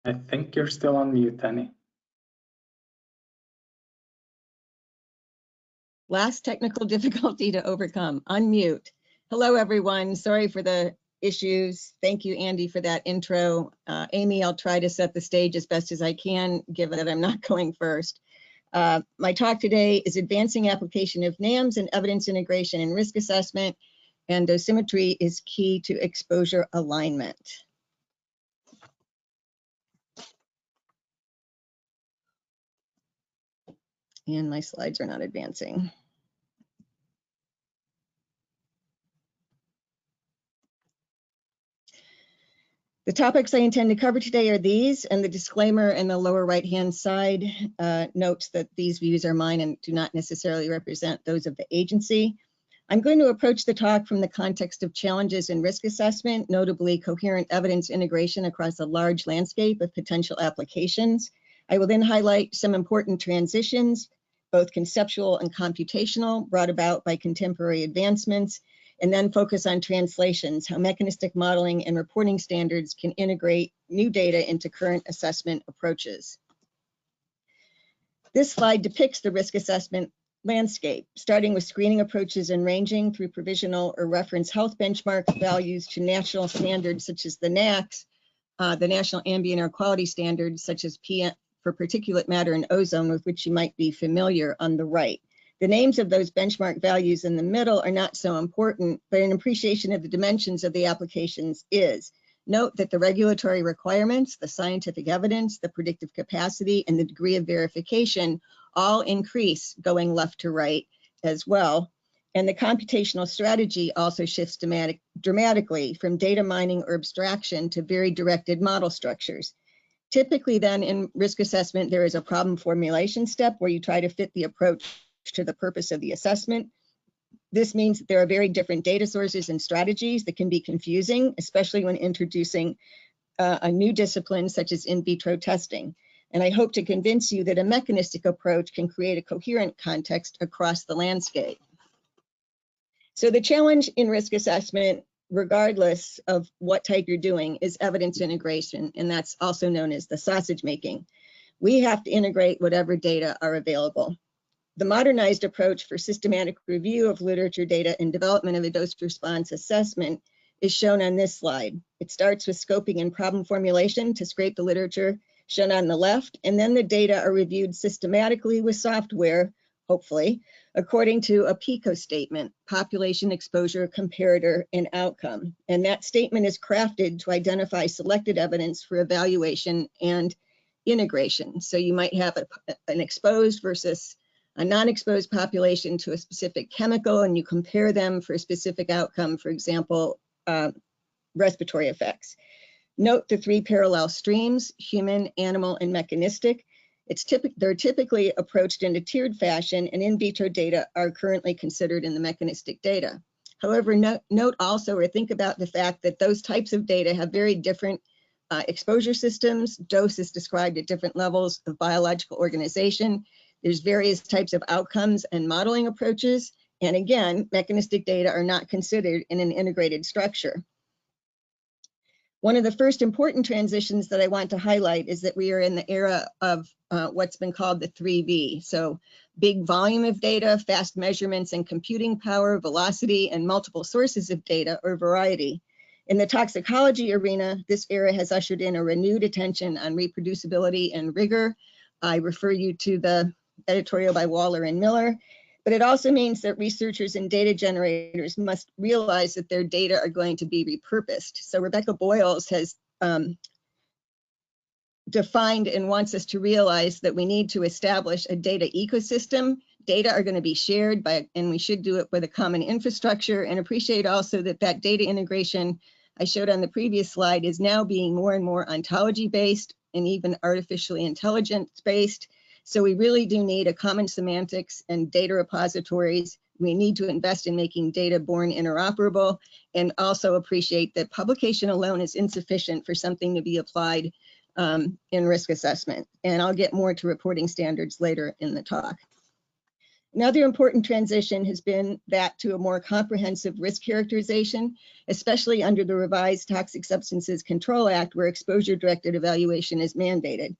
I think you're still on mute, Annie. Last technical difficulty to overcome, unmute. Hello, everyone. Sorry for the issues. Thank you, Andy, for that intro. Amy, I'll try to set the stage as best as I can, given that I'm not going first. My talk today is advancing application of NAMs and evidence integration and risk assessment, and dosimetry is key to exposure alignment. And my slides are not advancing. The topics I intend to cover today are these, and the disclaimer in the lower right-hand side notes that these views are mine and do not necessarily represent those of the agency. I'm going to approach the talk from the context of challenges in risk assessment, notably coherent evidence integration across a large landscape of potential applications. I will then highlight some important transitions, both conceptual and computational, brought about by contemporary advancements, and then focus on translations, how mechanistic modeling and reporting standards can integrate new data into current assessment approaches. This slide depicts the risk assessment landscape, starting with screening approaches and ranging through provisional or reference health benchmark values to national standards such as the NAAQS, the National Ambient Air Quality Standards, such as PM for particulate matter and ozone, with which you might be familiar on the right. The names of those benchmark values in the middle are not so important, but an appreciation of the dimensions of the applications is. Note that the regulatory requirements, the scientific evidence, the predictive capacity, and the degree of verification all increase going left to right as well. And the computational strategy also shifts dramatically from data mining or abstraction to very directed model structures. Typically then in risk assessment, there is a problem formulation step where you try to fit the approach to the purpose of the assessment. This means that there are very different data sources and strategies that can be confusing, especially when introducing a new discipline such as in vitro testing. And I hope to convince you that a mechanistic approach can create a coherent context across the landscape. So the challenge in risk assessment, regardless of what type you're doing, is evidence integration, and that's also known as the sausage making. We have to integrate whatever data are available. The modernized approach for systematic review of literature data and development of a dose response assessment is shown on this slide. It starts with scoping and problem formulation to scrape the literature shown on the left, and then the data are reviewed systematically with software, hopefully, according to a PICO statement, population, exposure, comparator, and outcome. And that statement is crafted to identify selected evidence for evaluation and integration. So you might have an exposed versus a non-exposed population to a specific chemical, and you compare them for a specific outcome, for example, respiratory effects. Note the three parallel streams: human, animal, and mechanistic. They're typically approached in a tiered fashion, and in vitro data are currently considered in the mechanistic data. However, note also, or think about the fact that those types of data have very different exposure systems. Dose is described at different levels of biological organization. There's various types of outcomes and modeling approaches. And again, mechanistic data are not considered in an integrated structure. One of the first important transitions that I want to highlight is that we are in the era of what's been called the 3V. So big volume of data, fast measurements and computing power, velocity, and multiple sources of data or variety. In the toxicology arena, this era has ushered in a renewed attention on reproducibility and rigor. I refer you to the editorial by Waller and Miller. But it also means that researchers and data generators must realize that their data are going to be repurposed. So Rebecca Boyles has defined and wants us to realize that we need to establish a data ecosystem. Data are going to be shared and we should do it with a common infrastructure, and appreciate also that that data integration I showed on the previous slide is now being more and more ontology-based and even artificially intelligence-based. So we really do need a common semantics and data repositories. We need to invest in making data born interoperable, and also appreciate that publication alone is insufficient for something to be applied in risk assessment. And I'll get more to reporting standards later in the talk. Another important transition has been that to a more comprehensive risk characterization, especially under the revised Toxic Substances Control Act, where exposure-directed evaluation is mandated.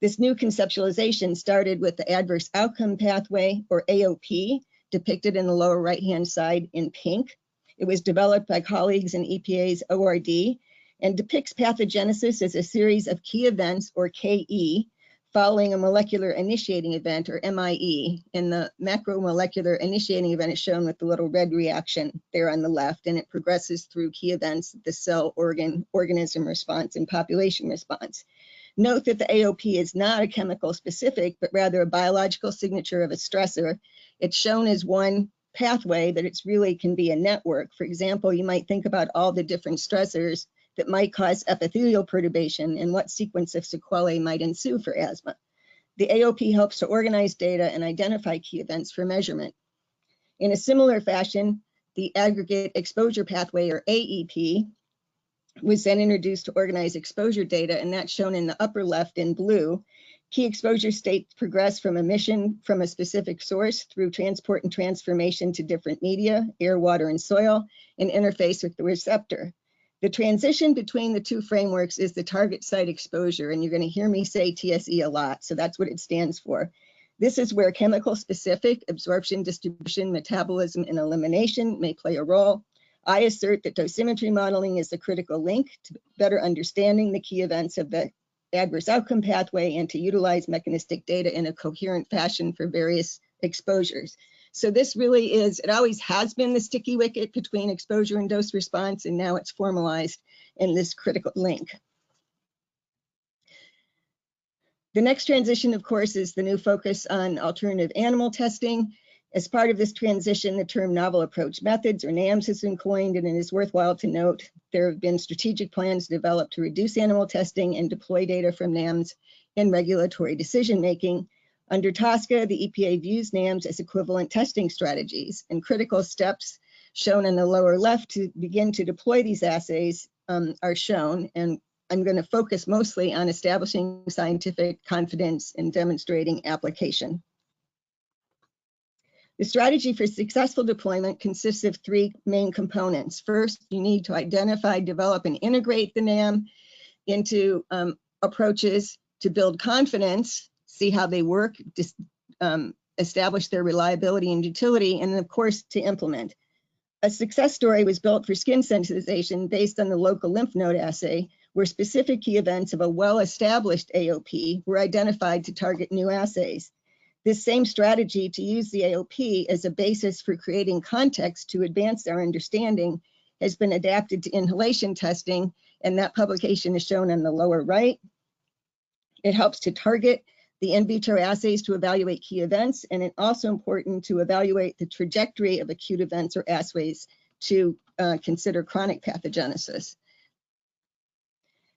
This new conceptualization started with the adverse outcome pathway, or AOP, depicted in the lower right-hand side in pink. It was developed by colleagues in EPA's ORD and depicts pathogenesis as a series of key events, or KE, following a molecular initiating event, or MIE. And the macromolecular initiating event is shown with the little red reaction there on the left, and it progresses through key events, the cell, organism response, and population response. Note that the AOP is not a chemical specific, but rather a biological signature of a stressor. It's shown as one pathway, but it's really can be a network. For example, you might think about all the different stressors that might cause epithelial perturbation and what sequence of sequelae might ensue for asthma. The AOP helps to organize data and identify key events for measurement. In a similar fashion, the aggregate exposure pathway, or AEP, was then introduced to organize exposure data, and that's shown in the upper left in blue. Key exposure states progress from emission from a specific source through transport and transformation to different media, air, water, and soil, and interface with the receptor. The transition between the two frameworks is the target site exposure, and you're going to hear me say TSE a lot, so that's what it stands for. This is where chemical specific absorption, distribution, metabolism, and elimination may play a role. I assert that dosimetry modeling is the critical link to better understanding the key events of the adverse outcome pathway and to utilize mechanistic data in a coherent fashion for various exposures. So this really is, it always has been the sticky wicket between exposure and dose response, and now it's formalized in this critical link. The next transition, of course, is the new focus on alternative animal testing. As part of this transition, the term novel approach methods, or NAMs, has been coined, and it is worthwhile to note there have been strategic plans developed to reduce animal testing and deploy data from NAMs in regulatory decision-making. Under TSCA, the EPA views NAMs as equivalent testing strategies, and critical steps shown in the lower left to begin to deploy these assays are shown. And I'm going to focus mostly on establishing scientific confidence and demonstrating application. The strategy for successful deployment consists of three main components. First, you need to identify, develop, and integrate the NAM into approaches to build confidence, see how they work, establish their reliability and utility, and of course, to implement. A success story was built for skin sensitization based on the local lymph node assay, where specific key events of a well-established AOP were identified to target new assays. This same strategy to use the AOP as a basis for creating context to advance our understanding has been adapted to inhalation testing, and that publication is shown on the lower right. It helps to target the in vitro assays to evaluate key events, and it's also important to evaluate the trajectory of acute events or assays to consider chronic pathogenesis.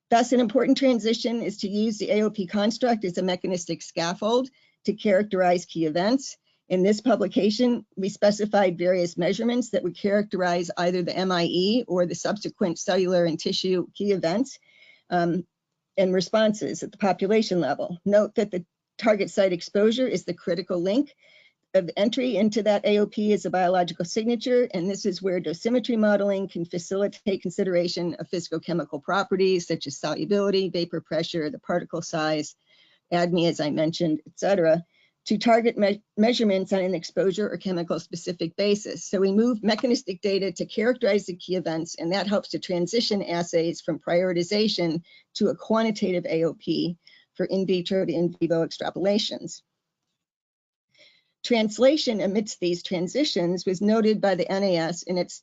Thus, an important transition is to use the AOP construct as a mechanistic scaffold to characterize key events. In this publication, we specified various measurements that would characterize either the MIE or the subsequent cellular and tissue key events and responses at the population level. Note that the target site exposure is the critical link of entry into that AOP as a biological signature, and this is where dosimetry modeling can facilitate consideration of physicochemical properties such as solubility, vapor pressure, the particle size, ADME, as I mentioned, et cetera, to target measurements on an exposure or chemical specific basis. So we move mechanistic data to characterize the key events, and that helps to transition assays from prioritization to a quantitative AOP for in vitro to in vivo extrapolations. Translation amidst these transitions was noted by the NAS in its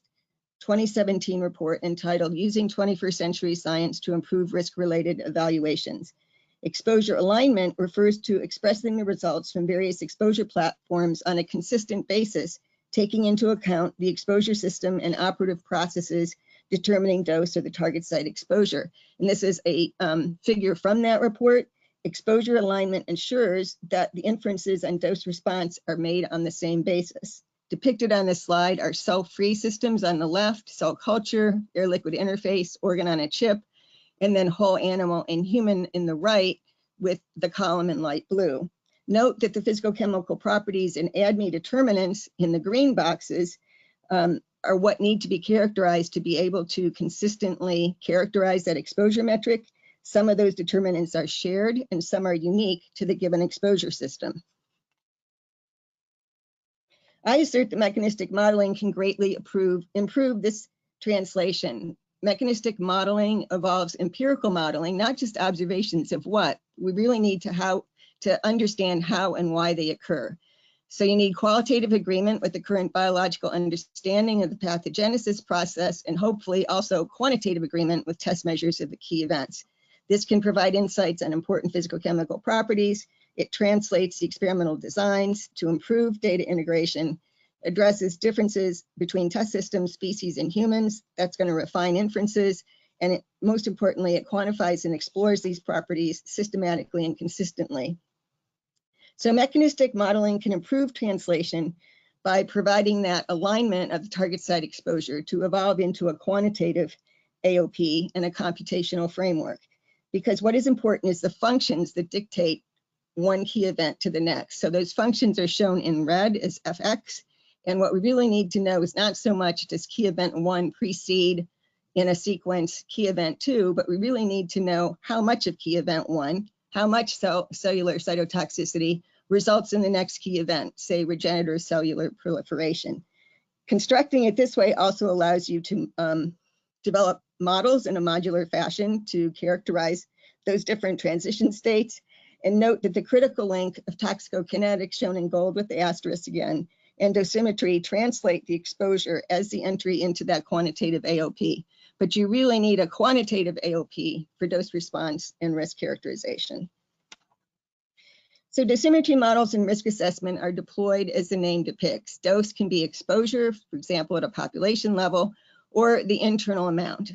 2017 report entitled Using 21st Century Science to Improve Risk-Related Evaluations. Exposure alignment refers to expressing the results from various exposure platforms on a consistent basis, taking into account the exposure system and operative processes determining dose or the target site exposure. And this is a figure from that report. Exposure alignment ensures that the inferences and dose response are made on the same basis. Depicted on this slide are cell-free systems on the left, cell culture, air-liquid interface, organ on a chip, and then whole animal and human in the right with the column in light blue. Note that the physicochemical properties and ADME determinants in the green boxes are what need to be characterized to be able to consistently characterize that exposure metric. Some of those determinants are shared and some are unique to the given exposure system. I assert that mechanistic modeling can greatly improve this translation. Mechanistic modeling involves empirical modeling, not just observations of what. We really need to understand how and why they occur. So you need qualitative agreement with the current biological understanding of the pathogenesis process, and hopefully also quantitative agreement with test measures of the key events. This can provide insights on important physicochemical properties. It translates the experimental designs to improve data integration, addresses differences between test systems, species, and humans. That's going to refine inferences. And most importantly, it quantifies and explores these properties systematically and consistently. So mechanistic modeling can improve translation by providing that alignment of the target site exposure to evolve into a quantitative AOP and a computational framework. Because what is important is the functions that dictate one key event to the next. So those functions are shown in red as FX. And what we really need to know is not so much does key event 1 precede in a sequence key event 2, but we really need to know how much of key event 1, how much cellular cytotoxicity results in the next key event, say regenerative cellular proliferation. Constructing it this way also allows you to develop models in a modular fashion to characterize those different transition states. And note that the critical link of toxicokinetics, shown in gold with the asterisk again, and dosimetry translate the exposure as the entry into that quantitative AOP. But you really need a quantitative AOP for dose response and risk characterization. So dosimetry models and risk assessment are deployed as the name depicts. Dose can be exposure, for example, at a population level, or the internal amount,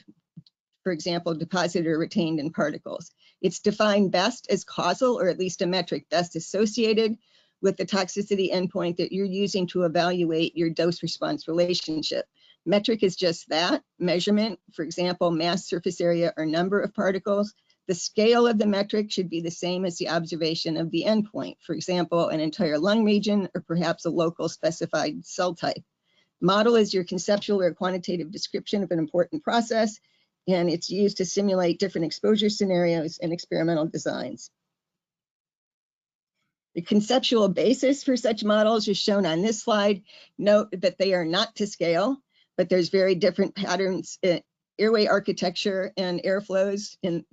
for example, deposited or retained in particles. It's defined best as causal, or at least a metric best associated with the toxicity endpoint that you're using to evaluate your dose response relationship. Metric is just that, measurement, for example, mass, surface area, or number of particles. The scale of the metric should be the same as the observation of the endpoint, for example, an entire lung region or perhaps a local specified cell type. Model is your conceptual or quantitative description of an important process, and it's used to simulate different exposure scenarios and experimental designs. The conceptual basis for such models is shown on this slide. Note that they are not to scale, but there's very different patterns, airway architecture and airflows in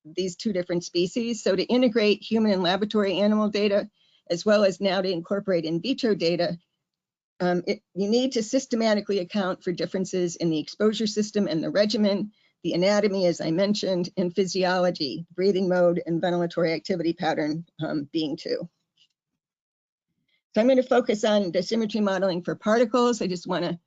these two different species. So to integrate human and laboratory animal data, as well as now to incorporate in vitro data, you need to systematically account for differences in the exposure system and the regimen, the anatomy, as I mentioned, and physiology, breathing mode and ventilatory activity pattern being two. So I'm going to focus on dosimetry modeling for particles. I just want to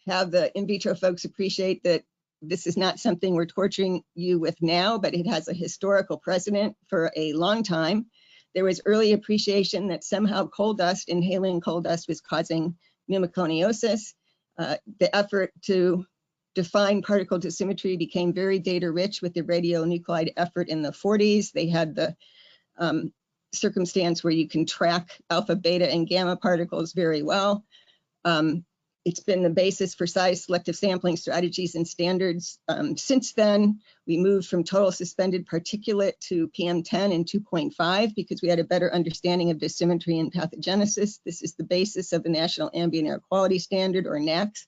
have the in vitro folks appreciate that this is not something we're torturing you with now, but it has a historical precedent for a long time. There was early appreciation that somehow coal dust, inhaling coal dust, was causing pneumoconiosis. The effort to define particle dosimetry became very data rich with the radionuclide effort in the 40s. They had the circumstance where you can track alpha, beta, and gamma particles very well. It's been the basis for size selective sampling strategies and standards. Since then, we moved from total suspended particulate to PM10 and 2.5 because we had a better understanding of dosimetry and pathogenesis. This is the basis of the National Ambient Air Quality Standard, or NAAQS,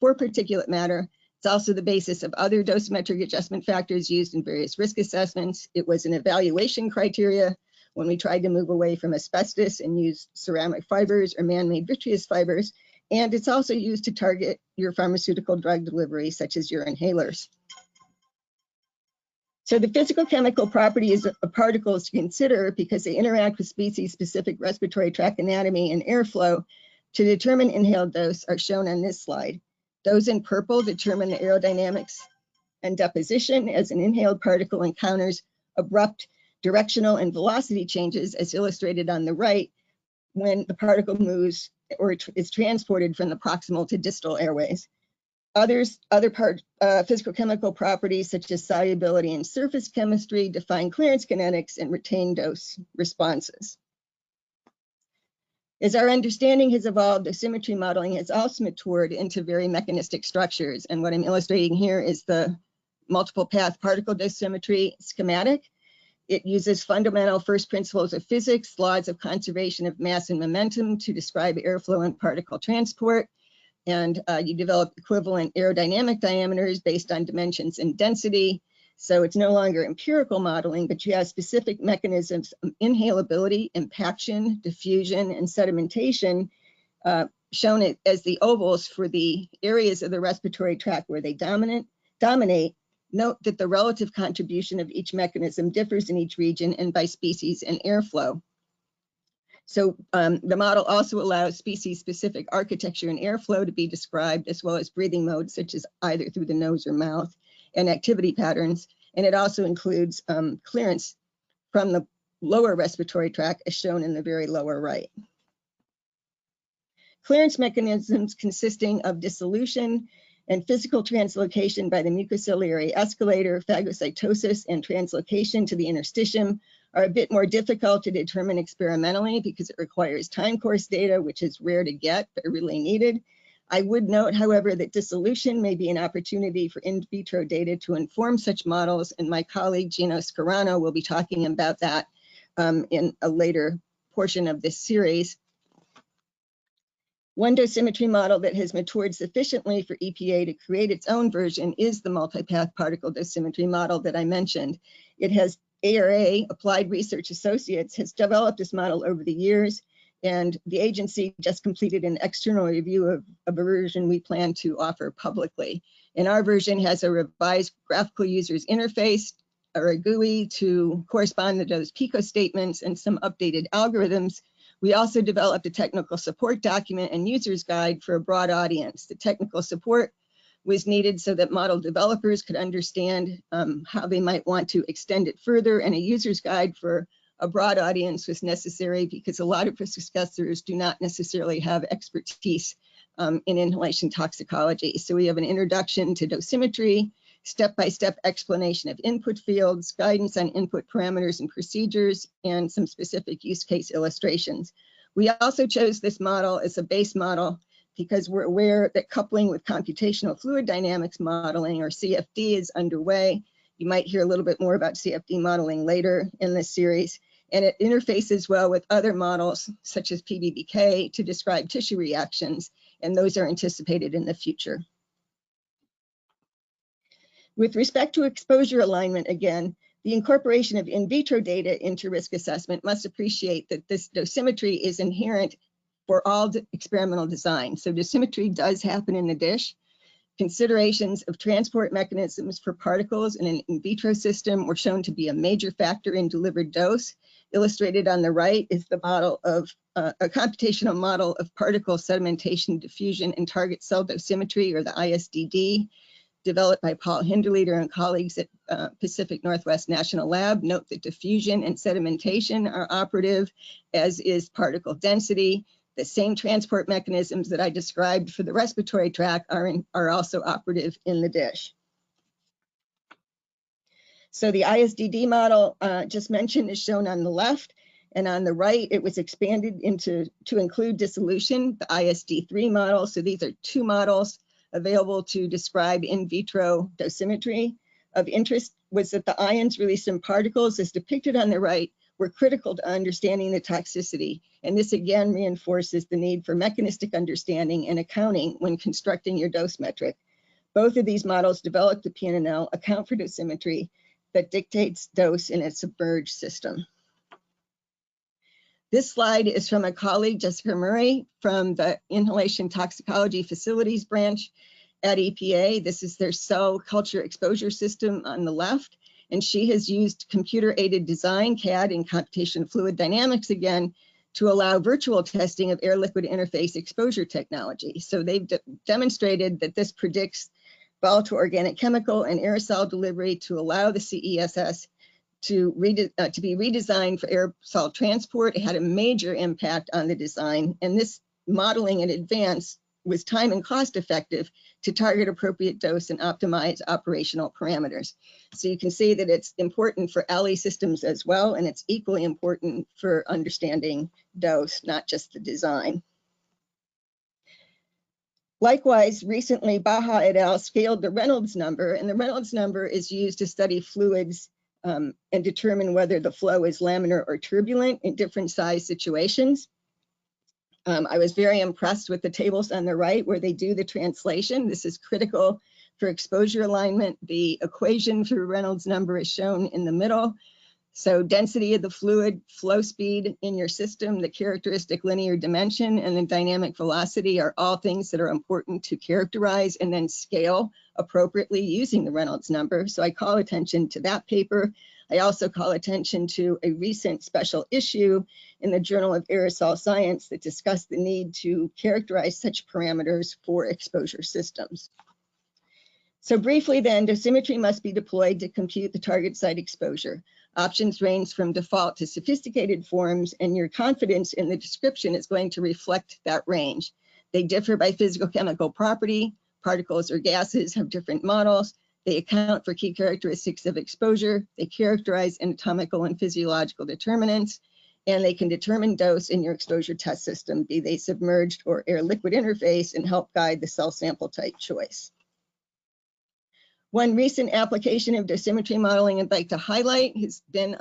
for particulate matter. It's also the basis of other dosimetric adjustment factors used in various risk assessments. It was an evaluation criteria when we tried to move away from asbestos and use ceramic fibers or man-made vitreous fibers. And it's also used to target your pharmaceutical drug delivery, such as your inhalers. So the physical chemical properties of particles to consider, because they interact with species-specific respiratory tract anatomy and airflow, to determine inhaled dose are shown on this slide. Those in purple determine the aerodynamics and deposition as an inhaled particle encounters abrupt directional and velocity changes, as illustrated on the right, when the particle moves or is transported from the proximal to distal airways. Other physical chemical properties, such as solubility and surface chemistry, define clearance kinetics and retain dose responses. As our understanding has evolved, dosimetry modeling has also matured into very mechanistic structures. And what I'm illustrating here is the multiple path particle dosimetry schematic. It uses fundamental first principles of physics, laws of conservation of mass and momentum to describe airflow and particle transport. And you develop equivalent aerodynamic diameters based on dimensions and density. So it's no longer empirical modeling, but you have specific mechanisms of inhalability, impaction, diffusion, and sedimentation shown as the ovals for the areas of the respiratory tract where they dominate. Note that the relative contribution of each mechanism differs in each region and by species and airflow. So the model also allows species-specific architecture and airflow to be described, as well as breathing modes, such as either through the nose or mouth, and activity patterns. And it also includes clearance from the lower respiratory tract, as shown in the very lower right. Clearance mechanisms consisting of dissolution and physical translocation by the mucociliary escalator, phagocytosis, and translocation to the interstitium are a bit more difficult to determine experimentally because it requires time course data, which is rare to get, but really needed. I would note, however, that dissolution may be an opportunity for in vitro data to inform such models, and my colleague Gino Scarano will be talking about that in a later portion of this series. One dosimetry model that has matured sufficiently for EPA to create its own version is the multipath particle dosimetry model that I mentioned. It has ARA, Applied Research Associates, has developed this model over the years, and the agency just completed an external review of a version we plan to offer publicly. And our version has a revised graphical user's interface, or a GUI, to correspond to those PICO statements and some updated algorithms. We also developed a technical support document and user's guide for a broad audience. The technical support was needed so that model developers could understand how they might want to extend it further, and a user's guide for a broad audience was necessary because a lot of risk assessors do not necessarily have expertise in inhalation toxicology. So we have an introduction to dosimetry, step-by-step explanation of input fields, guidance on input parameters and procedures, and some specific use case illustrations. We also chose this model as a base model because we're aware that coupling with computational fluid dynamics modeling, or CFD, is underway. You might hear a little bit more about CFD modeling later in this series. And it interfaces well with other models, such as PBPK, to describe tissue reactions, and those are anticipated in the future. With respect to exposure alignment, again, the incorporation of in vitro data into risk assessment must appreciate that this dosimetry is inherent for all experimental design. So dosimetry does happen in the dish. Considerations of transport mechanisms for particles in an in vitro system were shown to be a major factor in delivered dose. Illustrated on the right is the model of a computational model of particle sedimentation, diffusion, and target cell dosimetry, or the ISDD, developed by Paul Hinderleder and colleagues at Pacific Northwest National Lab. Note that diffusion and sedimentation are operative, as is particle density. The same transport mechanisms that I described for the respiratory tract are also operative in the dish. So the ISDD model just mentioned is shown on the left, and on the right, it was expanded to include dissolution, the ISD3 model. So these are two models available to describe in vitro dosimetry. Of interest was that the ions released in particles, as depicted on the right, were critical to understanding the toxicity. And this again reinforces the need for mechanistic understanding and accounting when constructing your dose metric. Both of these models develop the PNNL, account for dosimetry that dictates dose in a submerged system. This slide is from a colleague, Jessica Murray, from the Inhalation Toxicology Facilities branch at EPA. This is their cell culture exposure system on the left. And she has used computer-aided design, CAD, and computational fluid dynamics again to allow virtual testing of air-liquid interface exposure technology. So they've demonstrated that this predicts volatile organic chemical and aerosol delivery to allow the CESS to be redesigned for aerosol transport. It had a major impact on the design, and this modeling in advance was time and cost effective to target appropriate dose and optimize operational parameters. So you can see that it's important for LE systems as well, and it's equally important for understanding dose, not just the design. Likewise, recently, Baha et al. Scaled the Reynolds number, and the Reynolds number is used to study fluids and determine whether the flow is laminar or turbulent in different size situations. I was very impressed with the tables on the right where they do the translation. This is critical for exposure alignment. The equation for Reynolds number is shown in the middle. So density of the fluid, flow speed in your system, the characteristic linear dimension, and the dynamic velocity are all things that are important to characterize and then scale appropriately using the Reynolds number. So I call attention to that paper. I also call attention to a recent special issue in the Journal of Aerosol Science that discussed the need to characterize such parameters for exposure systems. So briefly then, dosimetry must be deployed to compute the target site exposure. Options range from default to sophisticated forms, and your confidence in the description is going to reflect that range. They differ by physical chemical property. Particles or gases have different models. They account for key characteristics of exposure. They characterize anatomical and physiological determinants, and they can determine dose in your exposure test system, be they submerged or air-liquid interface, and help guide the cell sample type choice. One recent application of dosimetry modeling I'd like to highlight has been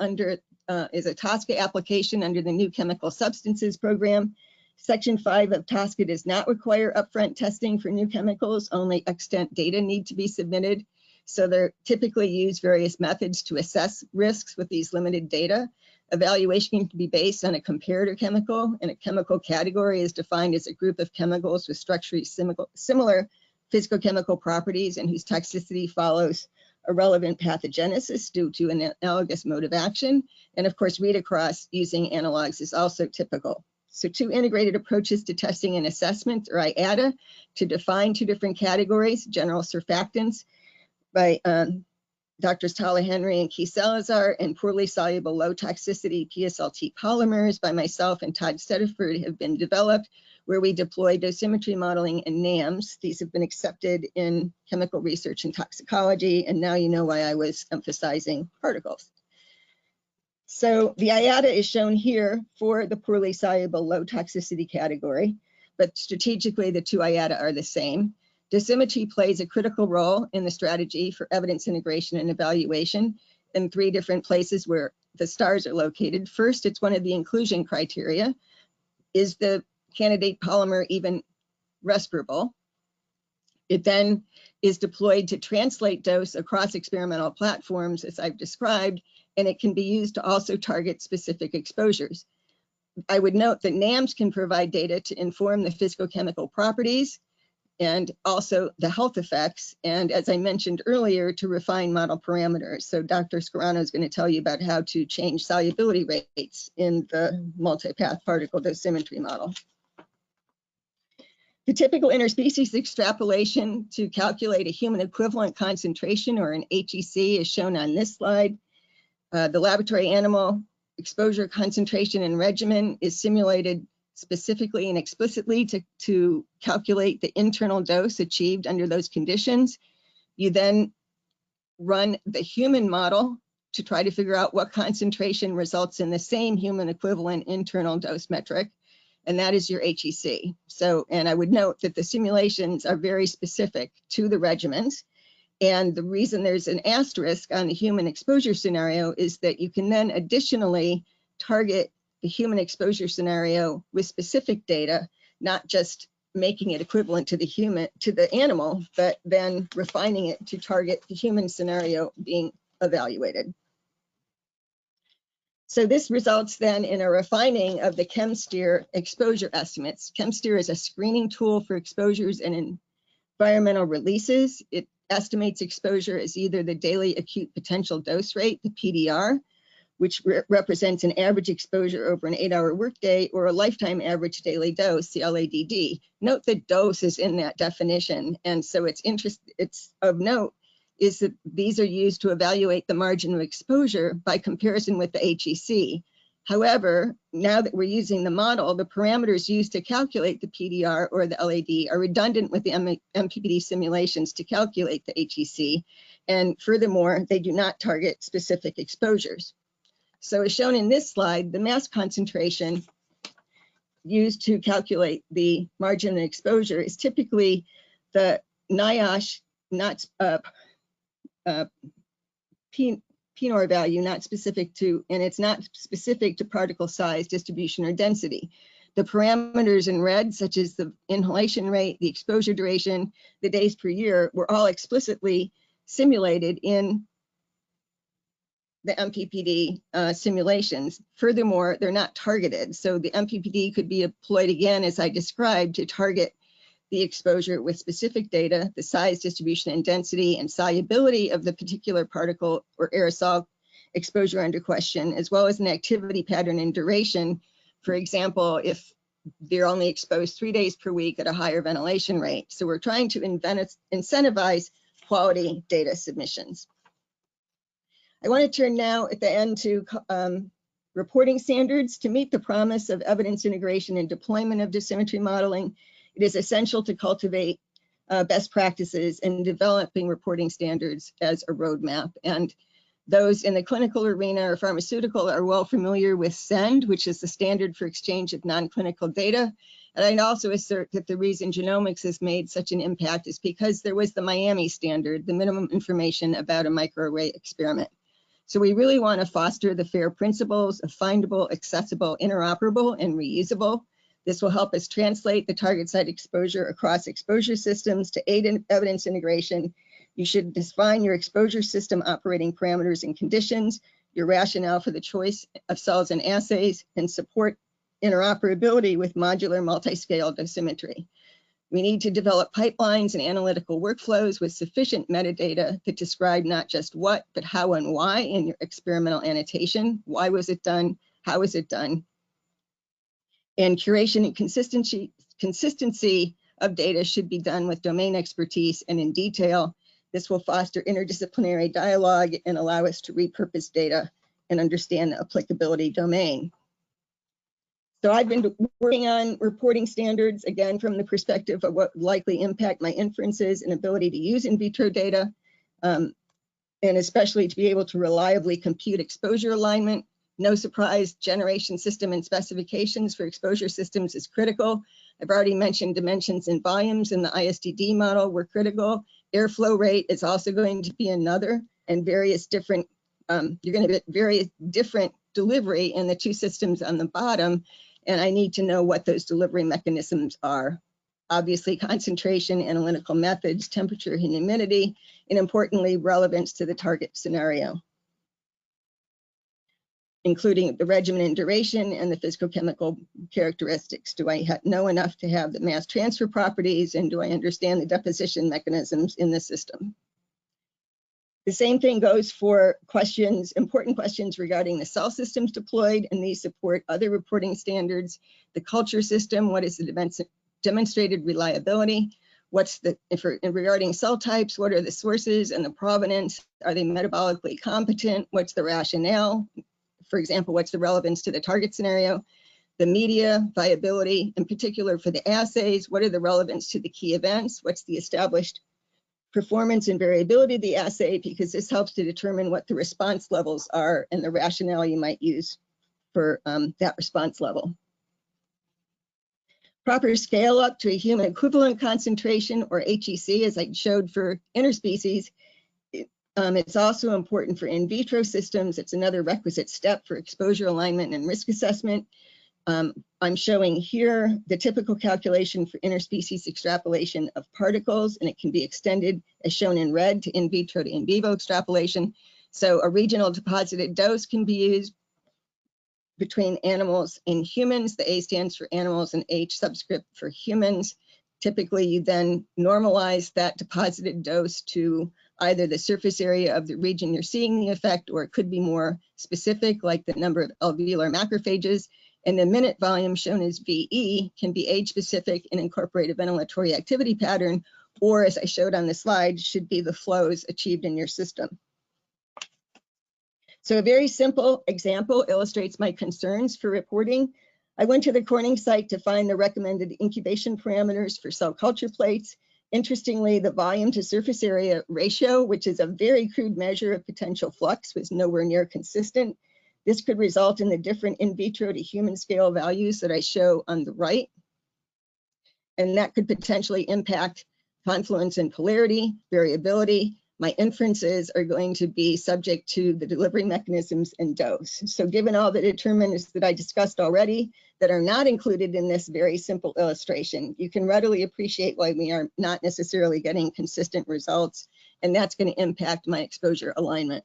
is a TSCA application under the New Chemical Substances Program. Section 5 of TSCA does not require upfront testing for new chemicals, only extant data need to be submitted. So they typically use various methods to assess risks with these limited data. Evaluation can be based on a comparator chemical, and a chemical category is defined as a group of chemicals with structurally similar physicochemical properties and whose toxicity follows a relevant pathogenesis due to an analogous mode of action. And of course, read across using analogs is also typical. So two integrated approaches to testing and assessment are IATA to define two different categories, general surfactants by Drs. Henry and Keith Salazar, and poorly soluble low toxicity PSLT polymers by myself and Todd Stediford have been developed, where we deploy dosimetry modeling and NAMs. These have been accepted in chemical research and toxicology, and now you know why I was emphasizing particles. So the IATA is shown here for the poorly soluble low toxicity category, but strategically the two IATA are the same. Dosimetry plays a critical role in the strategy for evidence integration and evaluation in 3 different places where the stars are located. First, it's one of the inclusion criteria. Is the candidate polymer even respirable? It then is deployed to translate dose across experimental platforms, as I've described, and it can be used to also target specific exposures. I would note that NAMs can provide data to inform the physicochemical properties and also the health effects, and as I mentioned earlier, to refine model parameters. So Dr. Scarano is going to tell you about how to change solubility rates in the multipath particle dosimetry model. The typical interspecies extrapolation to calculate a human equivalent concentration, or an HEC, is shown on this slide. The laboratory animal exposure concentration and regimen is simulated specifically and explicitly to calculate the internal dose achieved under those conditions. You then run the human model to try to figure out what concentration results in the same human equivalent internal dose metric, and that is your HEC. So, and I would note that the simulations are very specific to the regimens, and the reason there's an asterisk on the human exposure scenario is that you can then additionally target the human exposure scenario with specific data, not just making it equivalent to the animal, but then refining it to target the human scenario being evaluated. So this results then in a refining of the ChemSteer exposure estimates. ChemSteer is a screening tool for exposures and environmental releases. It estimates exposure as either the daily acute potential dose rate, the PDR, which represents an average exposure over an 8-hour workday, or a lifetime average daily dose, the LADD. Note that dose is in that definition, and so it's of note is that these are used to evaluate the margin of exposure by comparison with the HEC. However, now that we're using the model, the parameters used to calculate the PDR or the LAD are redundant with the MPPD simulations to calculate the HEC, and furthermore, they do not target specific exposures. So as shown in this slide, the mass concentration used to calculate the margin of exposure is typically the NIOSH PNOR value, not specific to, and it's not specific to particle size, distribution, or density. The parameters in red, such as the inhalation rate, the exposure duration, the days per year, were all explicitly simulated in the MPPD simulations. Furthermore, they're not targeted. So the MPPD could be employed again, as I described, to target the exposure with specific data, the size, distribution, and density, and solubility of the particular particle or aerosol exposure under question, as well as an activity pattern and duration. For example, if they're only exposed 3 days per week at a higher ventilation rate. So we're trying to incentivize quality data submissions. I want to turn now at the end to reporting standards. To meet the promise of evidence integration and deployment of dosimetry modeling, it is essential to cultivate best practices in developing reporting standards as a roadmap. And those in the clinical arena or pharmaceutical are well familiar with SEND, which is the standard for exchange of non-clinical data. And I'd also assert that the reason genomics has made such an impact is because there was the Miami standard, the minimum information about a microarray experiment. So we really want to foster the FAIR principles of findable, accessible, interoperable, and reusable. This will help us translate the target site exposure across exposure systems to aid in evidence integration. You should define your exposure system operating parameters and conditions, your rationale for the choice of cells and assays, and support interoperability with modular multi-scale dosimetry. We need to develop pipelines and analytical workflows with sufficient metadata that describe not just what, but how and why in your experimental annotation. Why was it done? How was it done? And curation and consistency of data should be done with domain expertise and in detail. This will foster interdisciplinary dialogue and allow us to repurpose data and understand the applicability domain. So I've been working on reporting standards, again, from the perspective of what likely impact my inferences and ability to use in vitro data, and especially to be able to reliably compute exposure alignment. No surprise, generation system and specifications for exposure systems is critical. I've already mentioned dimensions and volumes in the ISDD model were critical. Airflow rate is also going to be another, and various different, you're going to get very different delivery in the two systems on the bottom, and I need to know what those delivery mechanisms are. Obviously, concentration, analytical methods, temperature, and humidity, and importantly, relevance to the target scenario, including the regimen and duration and the physicochemical characteristics. Do I know enough to have the mass transfer properties, and do I understand the deposition mechanisms in the system? The same thing goes for questions, important questions regarding the cell systems deployed, and these support other reporting standards. The culture system, what is the demonstrated reliability? What's the, regarding cell types, what are the sources and the provenance? Are they metabolically competent? What's the rationale? For example, what's the relevance to the target scenario? The media, viability, in particular for the assays, what are the relevance to the key events? What's the established performance and variability of the assay? Because this helps to determine what the response levels are and the rationale you might use for that response level. Proper scale up to a human equivalent concentration, or HEC, as I showed for interspecies. It's also important for in vitro systems. It's another requisite step for exposure alignment and risk assessment. I'm showing here the typical calculation for interspecies extrapolation of particles, and it can be extended as shown in red to in vitro to in vivo extrapolation. So a regional deposited dose can be used between animals and humans. The A stands for animals and H subscript for humans. Typically, you then normalize that deposited dose to either the surface area of the region you're seeing the effect, or it could be more specific, like the number of alveolar macrophages. And the minute volume, shown as VE, can be age specific and incorporate a ventilatory activity pattern, or as I showed on the slide, should be the flows achieved in your system. So a very simple example illustrates my concerns for reporting. I went to the Corning site to find the recommended incubation parameters for cell culture plates. Interestingly, the volume to surface area ratio, which is a very crude measure of potential flux, was nowhere near consistent. This could result in the different in vitro to human scale values that I show on the right. And that could potentially impact confluence and polarity, variability. My inferences are going to be subject to the delivery mechanisms and dose. So given all the determinants that I discussed already that are not included in this very simple illustration, you can readily appreciate why we are not necessarily getting consistent results, and that's going to impact my exposure alignment.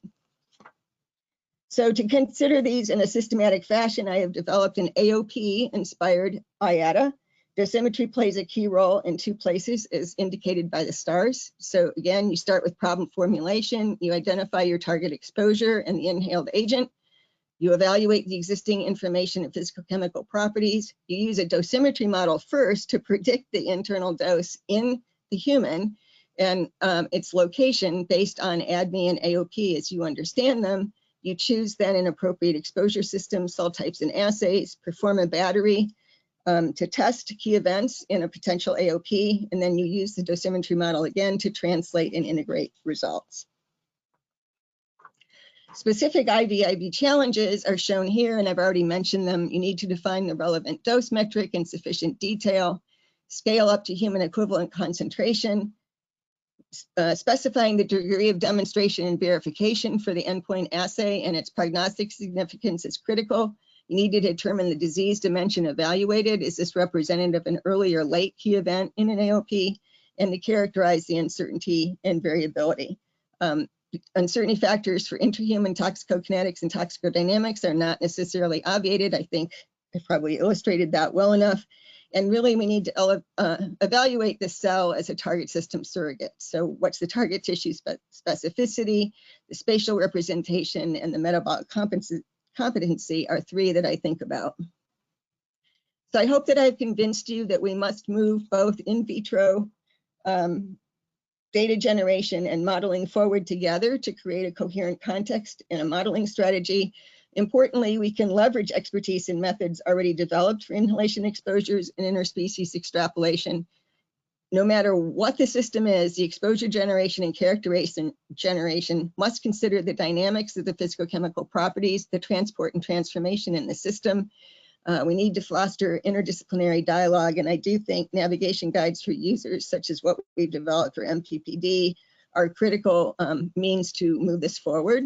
So to consider these in a systematic fashion, I have developed an AOP-inspired IATA. Dosimetry plays a key role in two places, as indicated by the stars. So again, you start with problem formulation, you identify your target exposure and the inhaled agent, you evaluate the existing information and physicochemical properties, you use a dosimetry model first to predict the internal dose in the human and its location based on ADME and AOP as you understand them. You choose then an appropriate exposure system, cell types and assays, perform a battery to test key events in a potential AOP, and then you use the dosimetry model again to translate and integrate results. Specific IVIV challenges are shown here, and I've already mentioned them. You need to define the relevant dose metric in sufficient detail, scale up to human equivalent concentration, specifying the degree of demonstration and verification for the endpoint assay and its prognostic significance is critical. You need to determine the disease dimension evaluated. Is this representative of an early or late key event in an AOP? And to characterize the uncertainty and variability. Uncertainty factors for intrahuman toxicokinetics and toxicodynamics are not necessarily obviated. I think I probably illustrated that well enough. And really, we need to evaluate the cell as a target system surrogate. So what's the target tissue specificity, the spatial representation, and the metabolic competency are three that I think about. So I hope that I've convinced you that we must move both in vitro data generation and modeling forward together to create a coherent context and a modeling strategy. Importantly, we can leverage expertise in methods already developed for inhalation exposures and interspecies extrapolation. No matter what the system is, the exposure generation and characterization generation must consider the dynamics of the physicochemical properties, the transport and transformation in the system. We need to foster interdisciplinary dialogue, and I do think navigation guides for users, such as what we've developed for MPPD, are critical means to move this forward.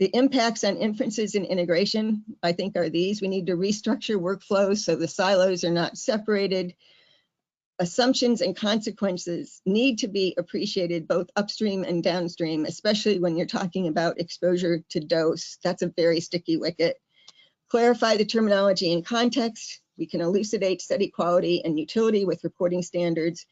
The impacts on inferences and integration, I think, are these. We need to restructure workflows so the silos are not separated. Assumptions and consequences need to be appreciated both upstream and downstream, especially when you're talking about exposure to dose. That's a very sticky wicket. Clarify the terminology and context. We can elucidate study quality and utility with reporting standards.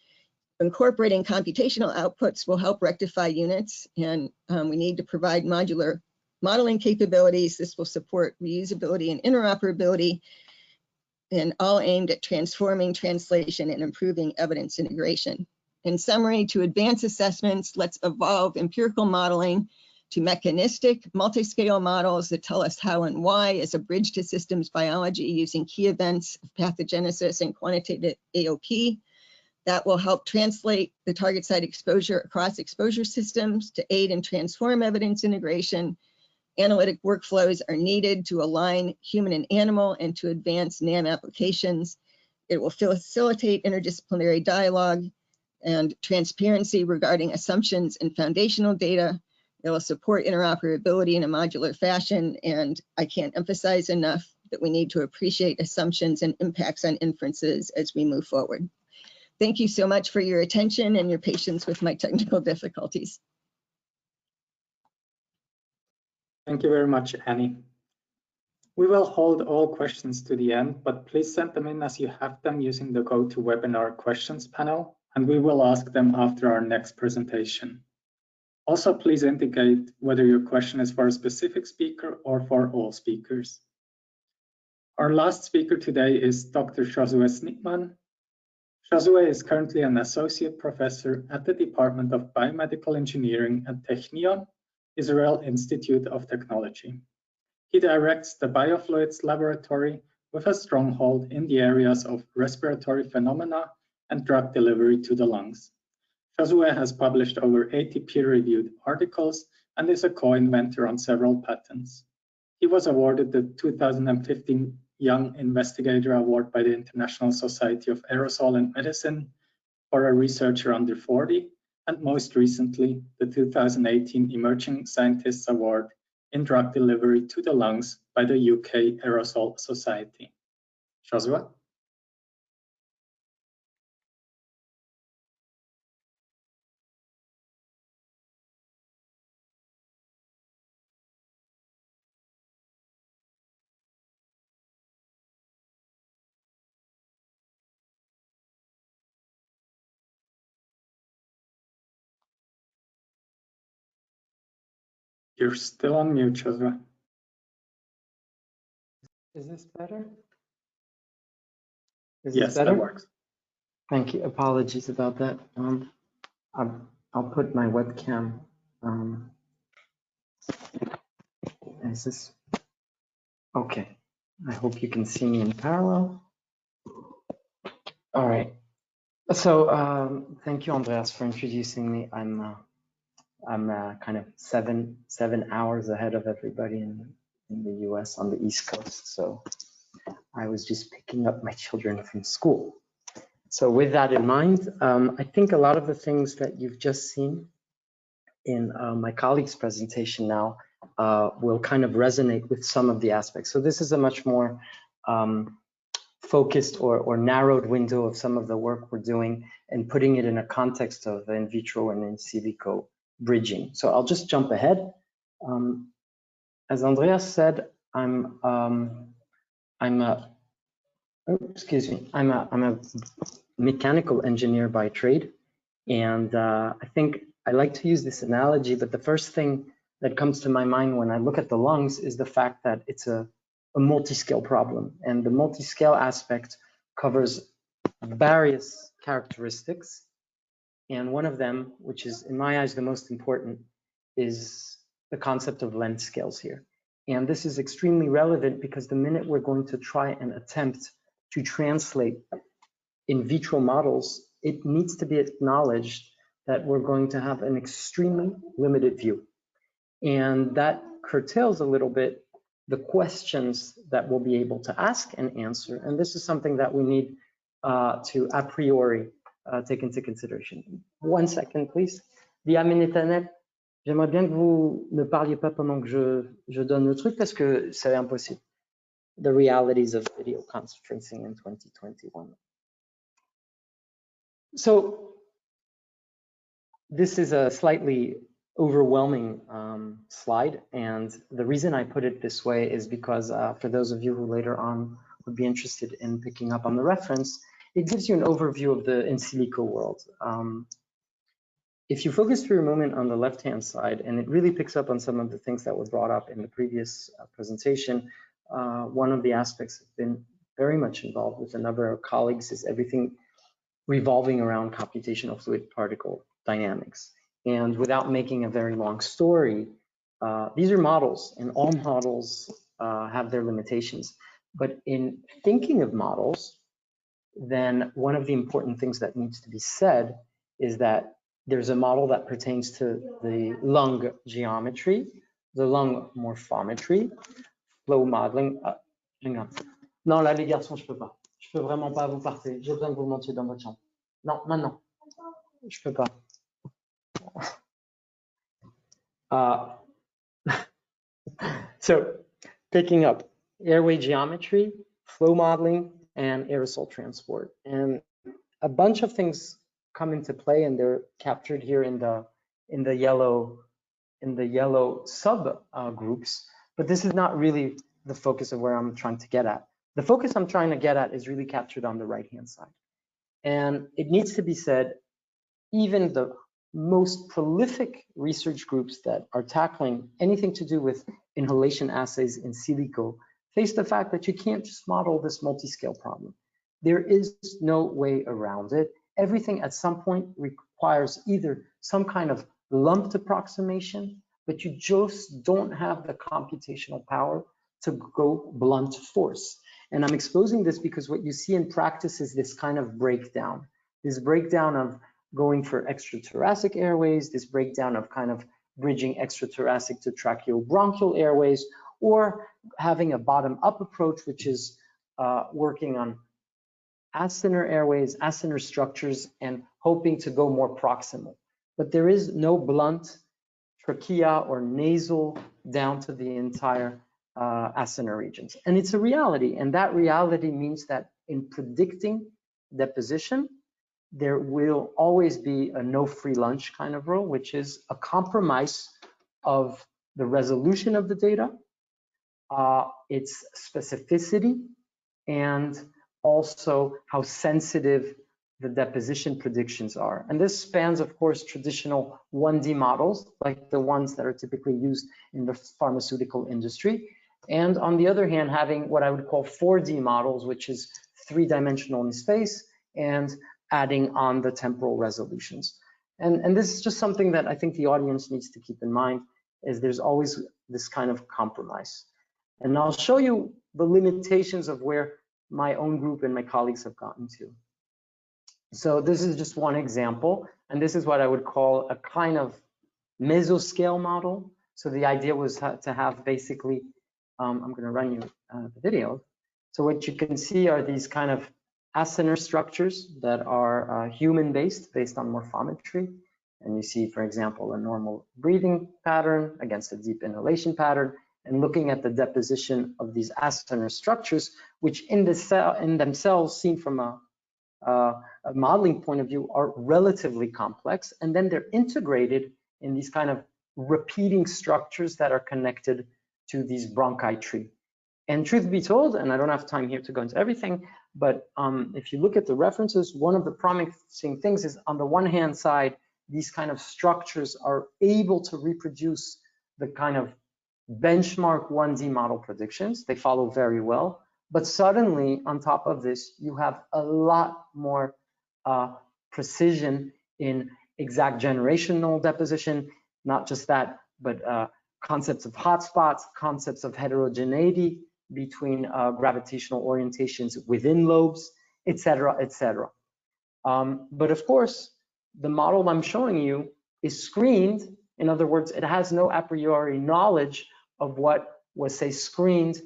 Incorporating computational outputs will help rectify units, and we need to provide modular modeling capabilities. This will support reusability and interoperability, and all aimed at transforming translation and improving evidence integration. In summary, to advance assessments, let's evolve empirical modeling to mechanistic multi-scale models that tell us how and why as a bridge to systems biology using key events of pathogenesis and quantitative AOP. That will help translate the target site exposure across exposure systems to aid and transform evidence integration. Analytic workflows are needed to align human and animal and to advance NAM applications. It will facilitate interdisciplinary dialogue and transparency regarding assumptions and foundational data. It will support interoperability in a modular fashion, and I can't emphasize enough that we need to appreciate assumptions and impacts on inferences as we move forward. Thank you so much for your attention and your patience with my technical difficulties. Thank you very much, Annie. We will hold all questions to the end, but please send them in as you have them using the GoToWebinar questions panel, and we will ask them after our next presentation. Also, please indicate whether your question is for a specific speaker or for all speakers. Our last speaker today is Dr. Josue Snitman. Josue is currently an associate professor at the Department of Biomedical Engineering at Technion, Israel Institute of Technology. He directs the Biofluids Laboratory with a stronghold in the areas of respiratory phenomena and drug delivery to the lungs. Josue has published over 80 peer-reviewed articles and is a co-inventor on several patents. He was awarded the 2015 Young Investigator Award by the International Society of Aerosol and Medicine for a researcher under 40, and most recently, the 2018 Emerging Scientists Award in Drug Delivery to the Lungs by the UK Aerosol Society. Josue? You're still on mute, Josue. Is this better? Yes, that works. Thank you. Apologies about that. I'll put my webcam. Is this okay? I hope you can see me in parallel. All right. So thank you, Andreas, for introducing me. I'm kind of seven hours ahead of everybody in the US on the East Coast. So I was just picking up my children from school. So with that in mind, I think a lot of the things that you've just seen in my colleague's presentation now will kind of resonate with some of the aspects. So this is a much more focused or narrowed window of some of the work we're doing and putting it in a context of in vitro and in silico bridging. So I'll just jump ahead. As Andreas said, I'm a mechanical engineer by trade, and I think I like to use this analogy, but the first thing that comes to my mind when I look at the lungs is the fact that it's a multi-scale problem, and the multi-scale aspect covers various characteristics And one of them, which is in my eyes the most important, is the concept of length scales here. And this is extremely relevant because the minute we're going to try and attempt to translate in vitro models, it needs to be acknowledged that we're going to have an extremely limited view. And that curtails a little bit the questions that we'll be able to ask and answer. And this is something that we need to a priori take into consideration. 1 second, please. Via Internet, j'aimerais bien que vous ne parliez pas pendant que je donne le truc parce que c'est impossible. The realities of video conferencing in 2021. So this is a slightly overwhelming slide, and the reason I put it this way is because for those of you who later on would be interested in picking up on the reference, it gives you an overview of the in silico world. If you focus for a moment on the left-hand side, and it really picks up on some of the things that were brought up in the previous presentation, one of the aspects I've been very much involved with a number of colleagues is everything revolving around computational fluid particle dynamics. And without making a very long story, these are models, and all models have their limitations. But in thinking of models, then one of the important things that needs to be said is that there's a model that pertains to the lung geometry, the lung morphometry, flow modeling. Non, là, les garçons, je peux pas. Je peux vraiment pas, vous partez. J'ai besoin que vous montiez dans votre chambre. Non, maintenant. Je peux pas. So, picking up airway geometry, flow modeling, and aerosol transport. And a bunch of things come into play, and they're captured here in the yellow sub groups, but this is not really the focus of where I'm trying to get at. The focus I'm trying to get at is really captured on the right-hand side. And it needs to be said, even the most prolific research groups that are tackling anything to do with inhalation assays in silico face the fact that you can't just model this multi-scale problem. There is no way around it. Everything at some point requires either some kind of lumped approximation, but you just don't have the computational power to go blunt force. And I'm exposing this because what you see in practice is this kind of breakdown, this breakdown of going for extrathoracic airways, this breakdown of kind of bridging extrathoracic to tracheobronchial airways, or having a bottom-up approach, which is working on acinar airways, acinar structures, and hoping to go more proximal. But there is no blunt trachea or nasal down to the entire acinar regions. And it's a reality, and that reality means that in predicting deposition, there will always be a no free lunch kind of rule, which is a compromise of the resolution of the data, its specificity, and also how sensitive the deposition predictions are. And this spans, of course, traditional 1D models, like the ones that are typically used in the pharmaceutical industry. And on the other hand, having what I would call 4D models, which is 3-dimensional in space, and adding on the temporal resolutions. And this is just something that I think the audience needs to keep in mind, is there's always this kind of compromise. And I'll show you the limitations of where my own group and my colleagues have gotten to. So this is just one example, and this is what I would call a kind of mesoscale model. So the idea was to have basically, I'm going to run you the video. So what you can see are these kind of acinar structures that are human-based, based on morphometry. And you see, for example, a normal breathing pattern against a deep inhalation pattern, and looking at the deposition of these acinar structures, which in themselves, seen from a modeling point of view, are relatively complex. And then they're integrated in these kind of repeating structures that are connected to these bronchi tree. And truth be told, and I don't have time here to go into everything, but if you look at the references, one of the promising things is, on the one hand side, these kind of structures are able to reproduce the kind of benchmark 1D model predictions. They follow very well. But suddenly, on top of this, you have a lot more precision in exact generational deposition, not just that, but concepts of hotspots, concepts of heterogeneity between gravitational orientations within lobes, etc., etc. But of course, the model I'm showing you is screened. In other words, it has no a priori knowledge of what was, say, screened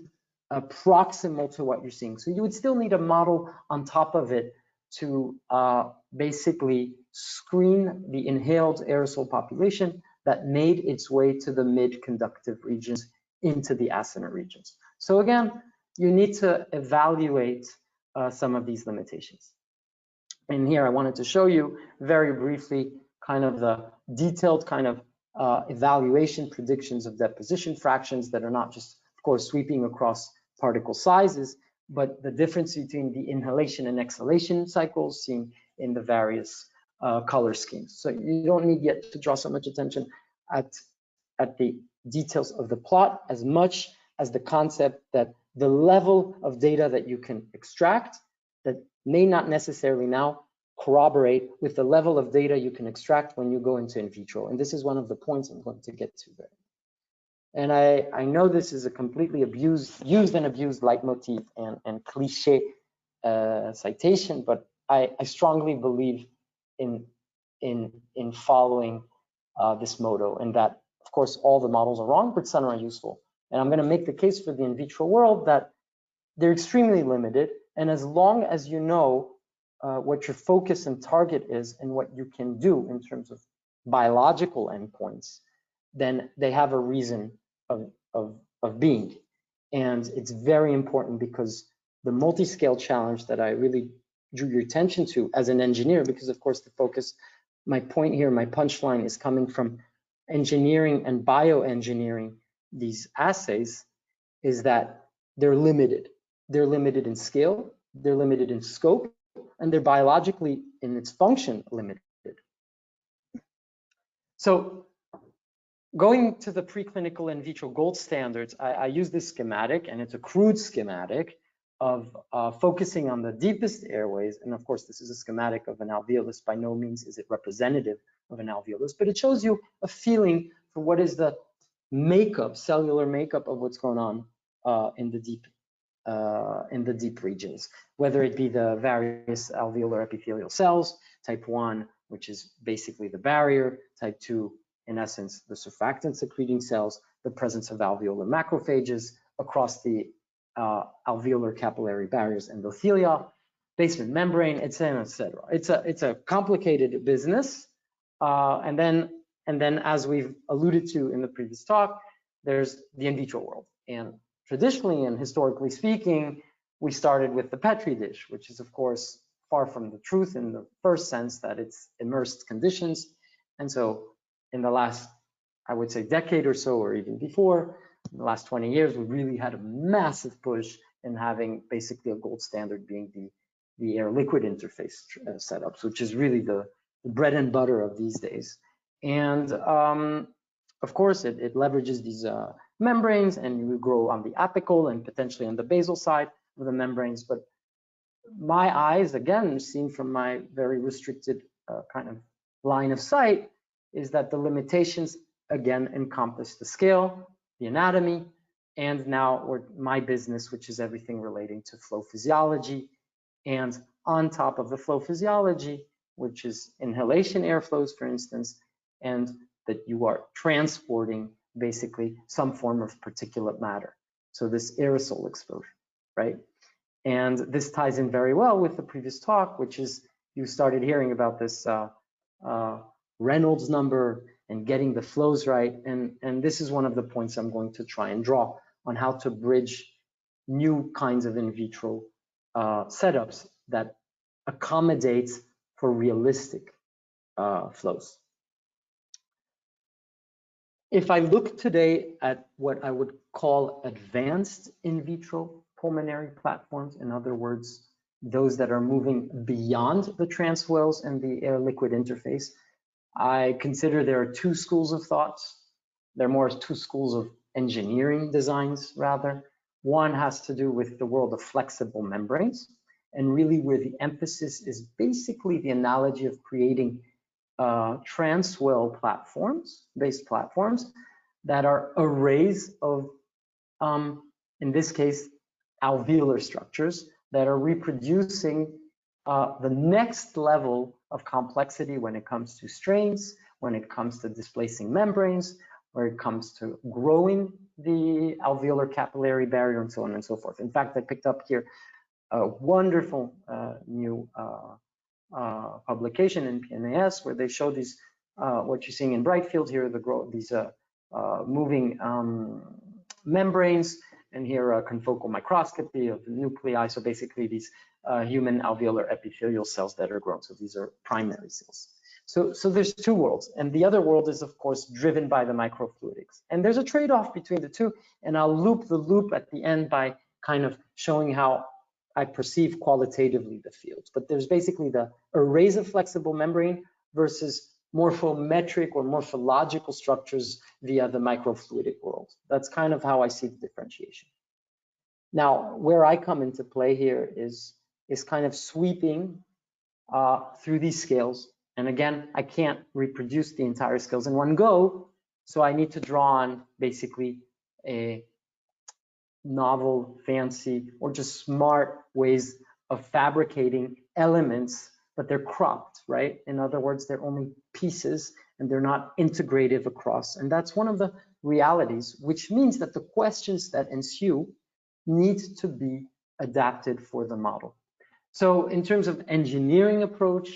proximal to what you're seeing. So you would still need a model on top of it to basically screen the inhaled aerosol population that made its way to the mid-conductive regions into the acinar regions. So again, you need to evaluate some of these limitations. And here I wanted to show you very briefly kind of the detailed kind of evaluation predictions of deposition fractions that are not just, of course, sweeping across particle sizes, but the difference between the inhalation and exhalation cycles seen in the various color schemes. So you don't need yet to draw so much attention at the details of the plot as much as the concept that the level of data that you can extract that may not necessarily now corroborate with the level of data you can extract when you go into in vitro. And this is one of the points I'm going to get to there. And I know this is a completely used and abused leitmotif and cliche citation, but I strongly believe in following this motto, and that, of course, all the models are wrong, but some are useful. And I'm going to make the case for the in vitro world that they're extremely limited. And as long as you know what your focus and target is and what you can do in terms of biological endpoints, then they have a reason of being. And it's very important because the multi-scale challenge that I really drew your attention to as an engineer, because of course the focus, my point here, my punchline is coming from engineering and bioengineering these assays, is that they're limited. They're limited in scale, they're limited in scope, and they're biologically in its function limited. So going to the preclinical in vitro gold standards, I use this schematic, and it's a crude schematic of focusing on the deepest airways. And of course, this is a schematic of an alveolus. By no means is it representative of an alveolus, but it shows you a feeling for what is the makeup, cellular makeup of what's going on in the deep regions, whether it be the various alveolar epithelial cells, type 1, which is basically the barrier, type 2, in essence, the surfactant secreting cells, the presence of alveolar macrophages across the alveolar capillary barriers, endothelia, basement membrane, etc., etc. It's a complicated business, and then as we've alluded to in the previous talk, there's the in vitro world. And traditionally and historically speaking, we started with the Petri dish, which is of course far from the truth in the first sense that it's immersed conditions. And so in the last, I would say, decade or so, or even before, in the last 20 years, we really had a massive push in having basically a gold standard being the air-liquid interface setups, which is really the bread and butter of these days. And of course, it leverages these membranes, and you grow on the apical and potentially on the basal side of the membranes. But my eyes, again, seen from my very restricted kind of line of sight, is that the limitations, again, encompass the scale, the anatomy, and now my business, which is everything relating to flow physiology. And on top of the flow physiology, which is inhalation airflows, for instance, and that you are transporting basically some form of particulate matter. So this aerosol exposure, right? And this ties in very well with the previous talk, which is you started hearing about this Reynolds number and getting the flows right. And this is one of the points I'm going to try and draw on how to bridge new kinds of in vitro setups that accommodate for realistic flows. If I look today at what I would call advanced in vitro pulmonary platforms, in other words, those that are moving beyond the transwells and the air-liquid interface, I consider there are two schools of thoughts. There are more two schools of engineering designs, rather. One has to do with the world of flexible membranes, and really where the emphasis is basically the analogy of creating transwell platforms, based platforms, that are arrays of, in this case, alveolar structures that are reproducing the next level of complexity when it comes to strains, when it comes to displacing membranes, where it comes to growing the alveolar capillary barrier, and so on and so forth. In fact, I picked up here a wonderful new publication in PNAS where they show these, what you're seeing in bright field here, these moving membranes, and here a confocal microscopy of the nuclei. So basically these human alveolar epithelial cells that are grown. So these are primary cells. So there's two worlds, and the other world is of course driven by the microfluidics. And there's a trade-off between the two, and I'll loop the loop at the end by kind of showing how I perceive qualitatively the fields. But there's basically the arrays of flexible membrane versus morphometric or morphological structures via the microfluidic world. That's kind of how I see the differentiation. Now, where I come into play here is kind of sweeping through these scales. And again, I can't reproduce the entire scales in one go, so I need to draw on basically a novel, fancy, or just smart ways of fabricating elements, but they're cropped, right? In other words, they're only pieces and they're not integrative across. And that's one of the realities, which means that the questions that ensue need to be adapted for the model. So in terms of engineering approach,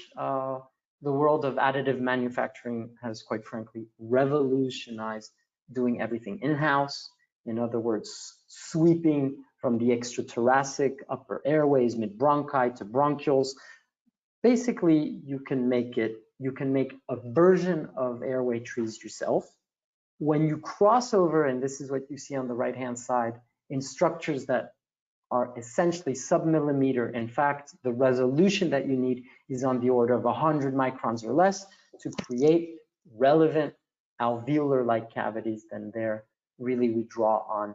the world of additive manufacturing has quite frankly revolutionized doing everything in-house. In other words, sweeping from the extrathoracic, upper airways, mid-bronchi to bronchioles. Basically, you can make a version of airway trees yourself. When you cross over, and this is what you see on the right-hand side, in structures that are essentially sub-millimeter. In fact, the resolution that you need is on the order of 100 microns or less to create relevant alveolar-like cavities. Then there, really, we draw on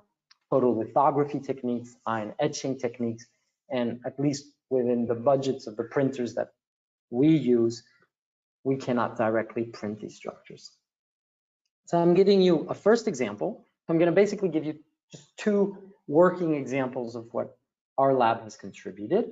photolithography techniques, ion etching techniques, and at least within the budgets of the printers that we use, we cannot directly print these structures. So I'm giving you a first example. I'm going to basically give you just two working examples of what our lab has contributed.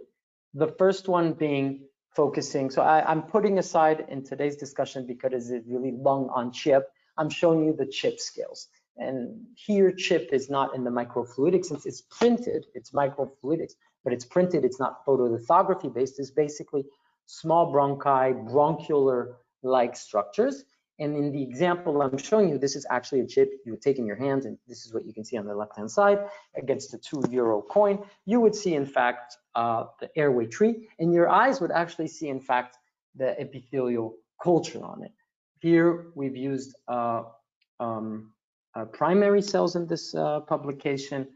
The first one being focusing, so I'm putting aside in today's discussion because it's really lung on chip, I'm showing you the chip scales. And here chip is not in the microfluidics, since it's printed, it's microfluidics, but it's printed, it's not photolithography based, it's basically small bronchi, bronchiolar-like structures. And in the example I'm showing you, this is actually a chip you would take in your hands, and this is what you can see on the left-hand side against a €2 coin. You would see, in fact, the airway tree, and your eyes would actually see, in fact, the epithelial culture on it. Here, we've used primary cells in this publication.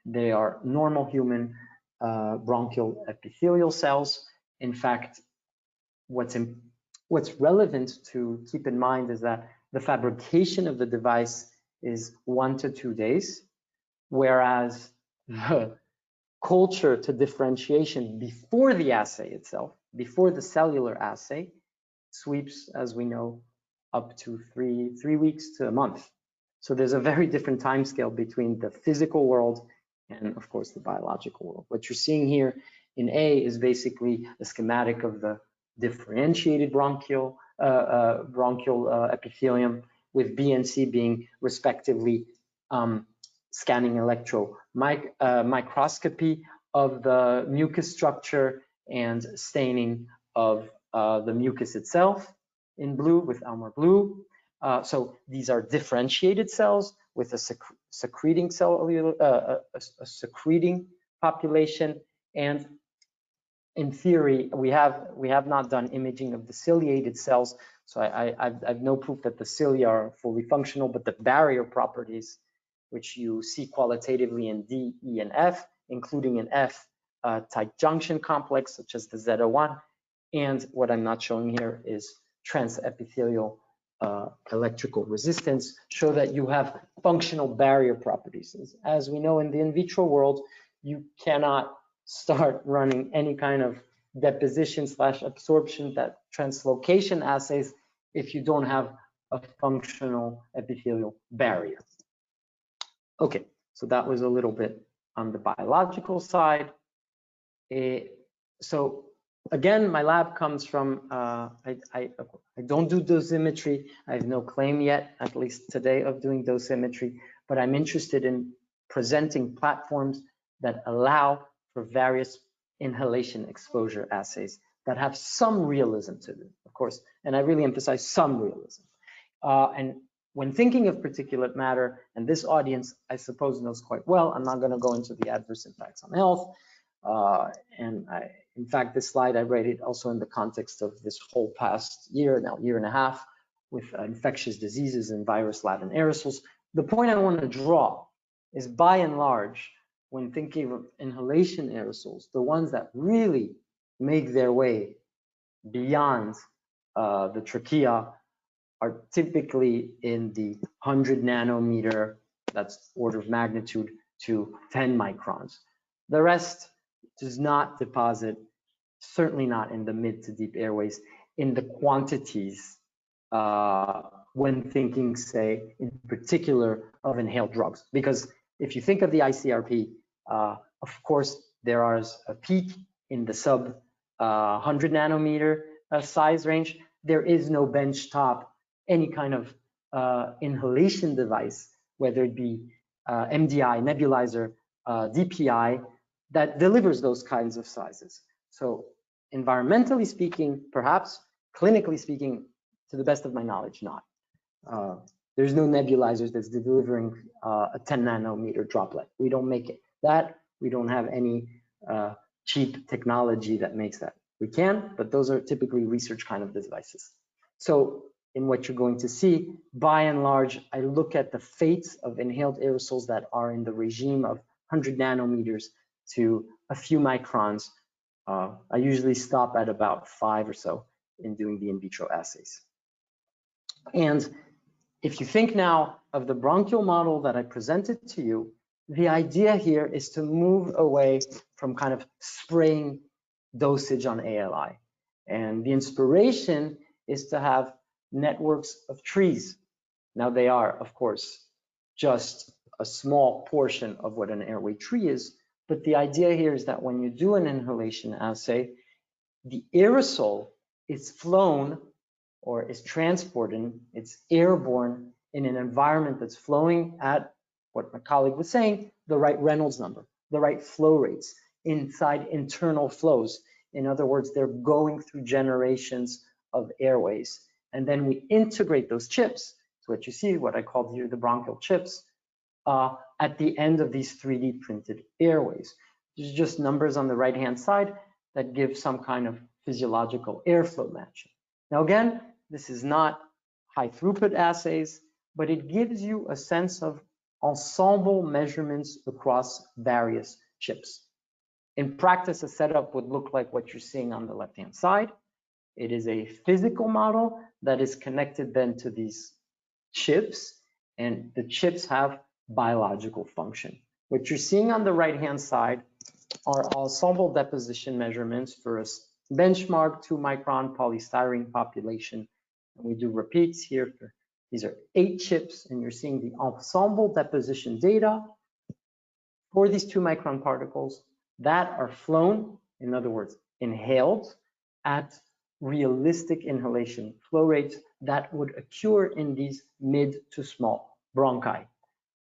They are normal human bronchial epithelial cells. In fact, what's relevant to keep in mind is that the fabrication of the device is 1 to 2 days, whereas the culture to differentiation before the assay itself, before the cellular assay, sweeps, as we know, up to three weeks to a month. So there's a very different time scale between the physical world and, of course, the biological world. What you're seeing here in A is basically a schematic of the differentiated bronchial epithelium, with B and C being respectively scanning electron microscopy of the mucus structure and staining of the mucus itself in blue with Elmer blue. So these are differentiated cells with a secreting secreting population, and in theory, we have not done imaging of the ciliated cells, so I've no proof that the cilia are fully functional, but the barrier properties, which you see qualitatively in D, E, and F, including in F, tight junction complex, such as the Z01, and what I'm not showing here is transepithelial electrical resistance, show that you have functional barrier properties. As we know in the in vitro world, you cannot start running any kind of deposition/absorption, that translocation assays if you don't have a functional epithelial barrier. Okay, so that was a little bit on the biological side. So again, my lab comes from, I don't do dosimetry. I have no claim yet, at least today, of doing dosimetry, but I'm interested in presenting platforms that allow for various inhalation exposure assays that have some realism to them, of course, and I really emphasize some realism. And when thinking of particulate matter, and this audience, I suppose, knows quite well, I'm not going to go into the adverse impacts on health. In fact, this slide, I read it also in the context of this whole past year, now year and a half, with infectious diseases and virus lab and aerosols. The point I want to draw is, by and large, when thinking of inhalation aerosols, the ones that really make their way beyond the trachea are typically in the 100 nanometer, that's order of magnitude, to 10 microns. The rest does not deposit, certainly not in the mid to deep airways, in the quantities when thinking, say, in particular of inhaled drugs. Because if you think of the ICRP, of course, there is a peak in the sub 100 nanometer size range. There is no benchtop, any kind of inhalation device, whether it be MDI, nebulizer, DPI, that delivers those kinds of sizes. So environmentally speaking, perhaps, clinically speaking, to the best of my knowledge, not. There's no nebulizers that's delivering a 10 nanometer droplet. We don't make it. That, we don't have any cheap technology that makes that. We can, but those are typically research kind of devices. So in what you're going to see, by and large, I look at the fates of inhaled aerosols that are in the regime of 100 nanometers to a few microns. I usually stop at about 5 or so in doing the in vitro assays. And if you think now of the bronchial model that I presented to you, the idea here is to move away from kind of spraying dosage on ALI. And the inspiration is to have networks of trees. Now they are, of course, just a small portion of what an airway tree is, but the idea here is that when you do an inhalation assay, the aerosol is flown or is transported, it's airborne in an environment that's flowing at, what my colleague was saying, the right Reynolds number, the right flow rates inside internal flows. In other words, they're going through generations of airways. And then we integrate those chips. So what you see, what I called here the bronchial chips, at the end of these 3D printed airways. There's just numbers on the right-hand side that give some kind of physiological airflow matching. Now again, this is not high throughput assays, but it gives you a sense of ensemble measurements across various chips. In practice, a setup would look like what you're seeing on the left-hand side. It is a physical model that is connected then to these chips, and the chips have biological function. What you're seeing on the right-hand side are ensemble deposition measurements for a benchmark 2 micron polystyrene population. And we do repeats here. These are 8 chips, and you're seeing the ensemble deposition data for these 2 micron particles that are flown, in other words, inhaled at realistic inhalation flow rates that would occur in these mid to small bronchi.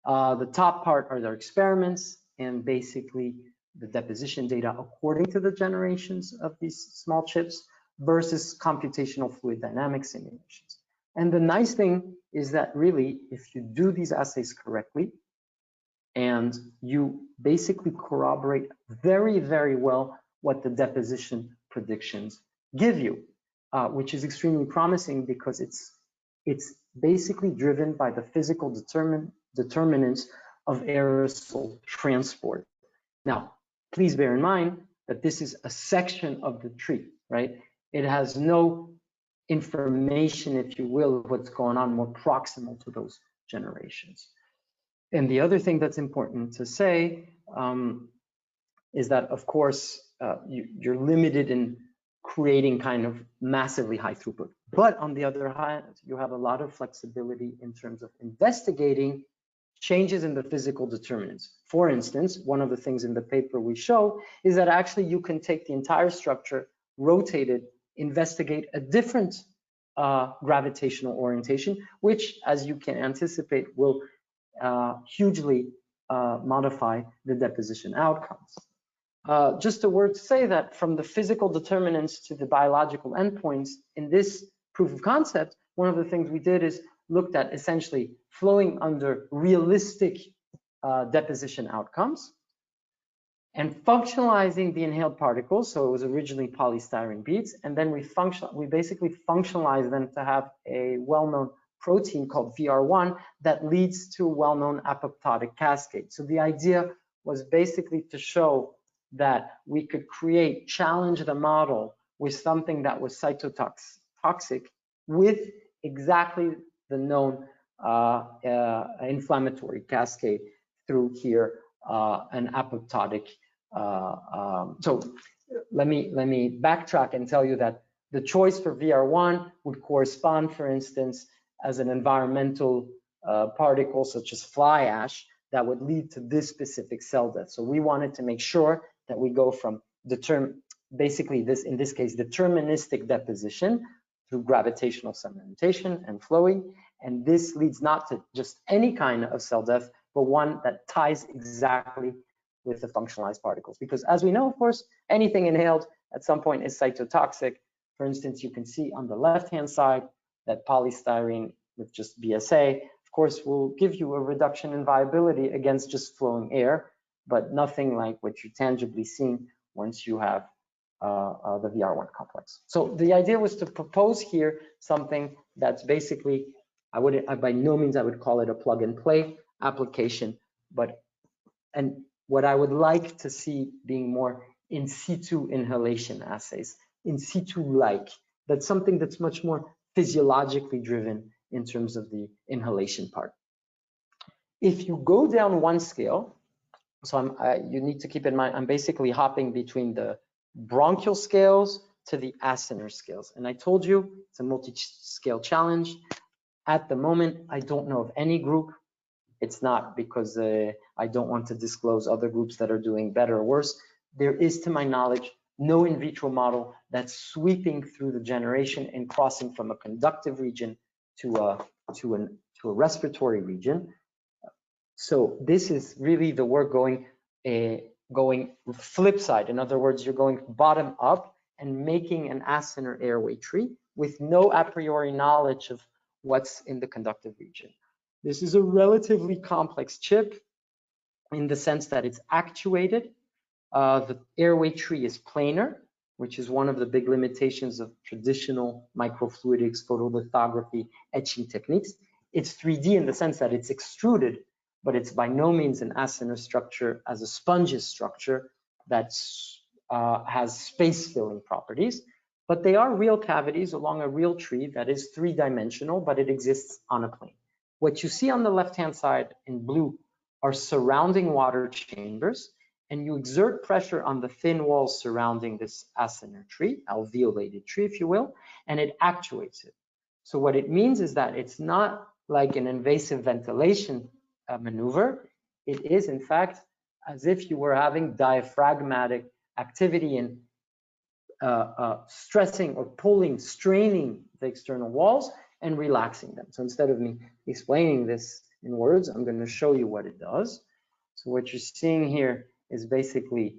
The top part are their experiments and basically the deposition data according to the generations of these small chips versus computational fluid dynamics simulations. And the nice thing is that really, if you do these assays correctly and you basically corroborate very, very well what the deposition predictions give you, which is extremely promising because it's basically driven by the physical determinants of aerosol transport. Now, please bear in mind that this is a section of the tree, right? It has no information, if you will, of what's going on more proximal to those generations. And the other thing that's important to say is that, of course, you're limited in creating kind of massively high throughput. But on the other hand, you have a lot of flexibility in terms of investigating changes in the physical determinants. For instance, one of the things in the paper we show is that actually you can take the entire structure, rotate it, investigate a different gravitational orientation, which, as you can anticipate, will hugely modify the deposition outcomes. Just a word to say that from the physical determinants to the biological endpoints in this proof of concept, one of the things we did is looked at essentially flowing under realistic deposition outcomes and functionalizing the inhaled particles. So it was originally polystyrene beads, and then we basically functionalized them to have a well-known protein called VR1 that leads to a well-known apoptotic cascade. So the idea was basically to show that we could challenge the model with something that was cytotoxic with exactly the known inflammatory cascade through here, an apoptotic. So let me backtrack and tell you that the choice for VR1 would correspond, for instance, as an environmental particle such as fly ash that would lead to this specific cell death. So we wanted to make sure that we go from basically this, in this case, deterministic deposition through gravitational sedimentation and flowing. And this leads not to just any kind of cell death, but one that ties exactly with the functionalized particles. Because as we know, of course, anything inhaled at some point is cytotoxic. For instance, you can see on the left-hand side that polystyrene with just BSA, of course, will give you a reduction in viability against just flowing air, but nothing like what you're tangibly seeing once you have the VR1 complex. So the idea was to propose here something that's basically, by no means I would call it a plug and play application, and what I would like to see being more in situ inhalation assays, in situ like, that's something that's much more physiologically driven in terms of the inhalation part. If you go down one scale, so you need to keep in mind, I'm basically hopping between the bronchial scales to the acinar scales. And I told you it's a multi-scale challenge. At the moment, I don't know of any group. It's not because I don't want to disclose other groups that are doing better or worse. There is, to my knowledge, no in vitro model that's sweeping through the generation and crossing from a conductive region to a respiratory region. So this is really the work going flip side. In other words, you're going bottom up and making an acinar airway tree with no a priori knowledge of what's in the conductive region. This is a relatively complex chip in the sense that it's actuated. The airway tree is planar, which is one of the big limitations of traditional microfluidics, photolithography, etching techniques. It's 3D in the sense that it's extruded, but it's by no means an acinar structure as a sponge's structure that has space-filling properties. But they are real cavities along a real tree that is three-dimensional, but it exists on a plane. What you see on the left-hand side in blue are surrounding water chambers, and you exert pressure on the thin walls surrounding this acinar tree, alveolated tree, if you will, and it actuates it. So what it means is that it's not like an invasive ventilation maneuver. It is, in fact, as if you were having diaphragmatic activity in stressing or pulling, straining the external walls and relaxing them. So instead of me explaining this in words, I'm going to show you what it does. So what you're seeing here is basically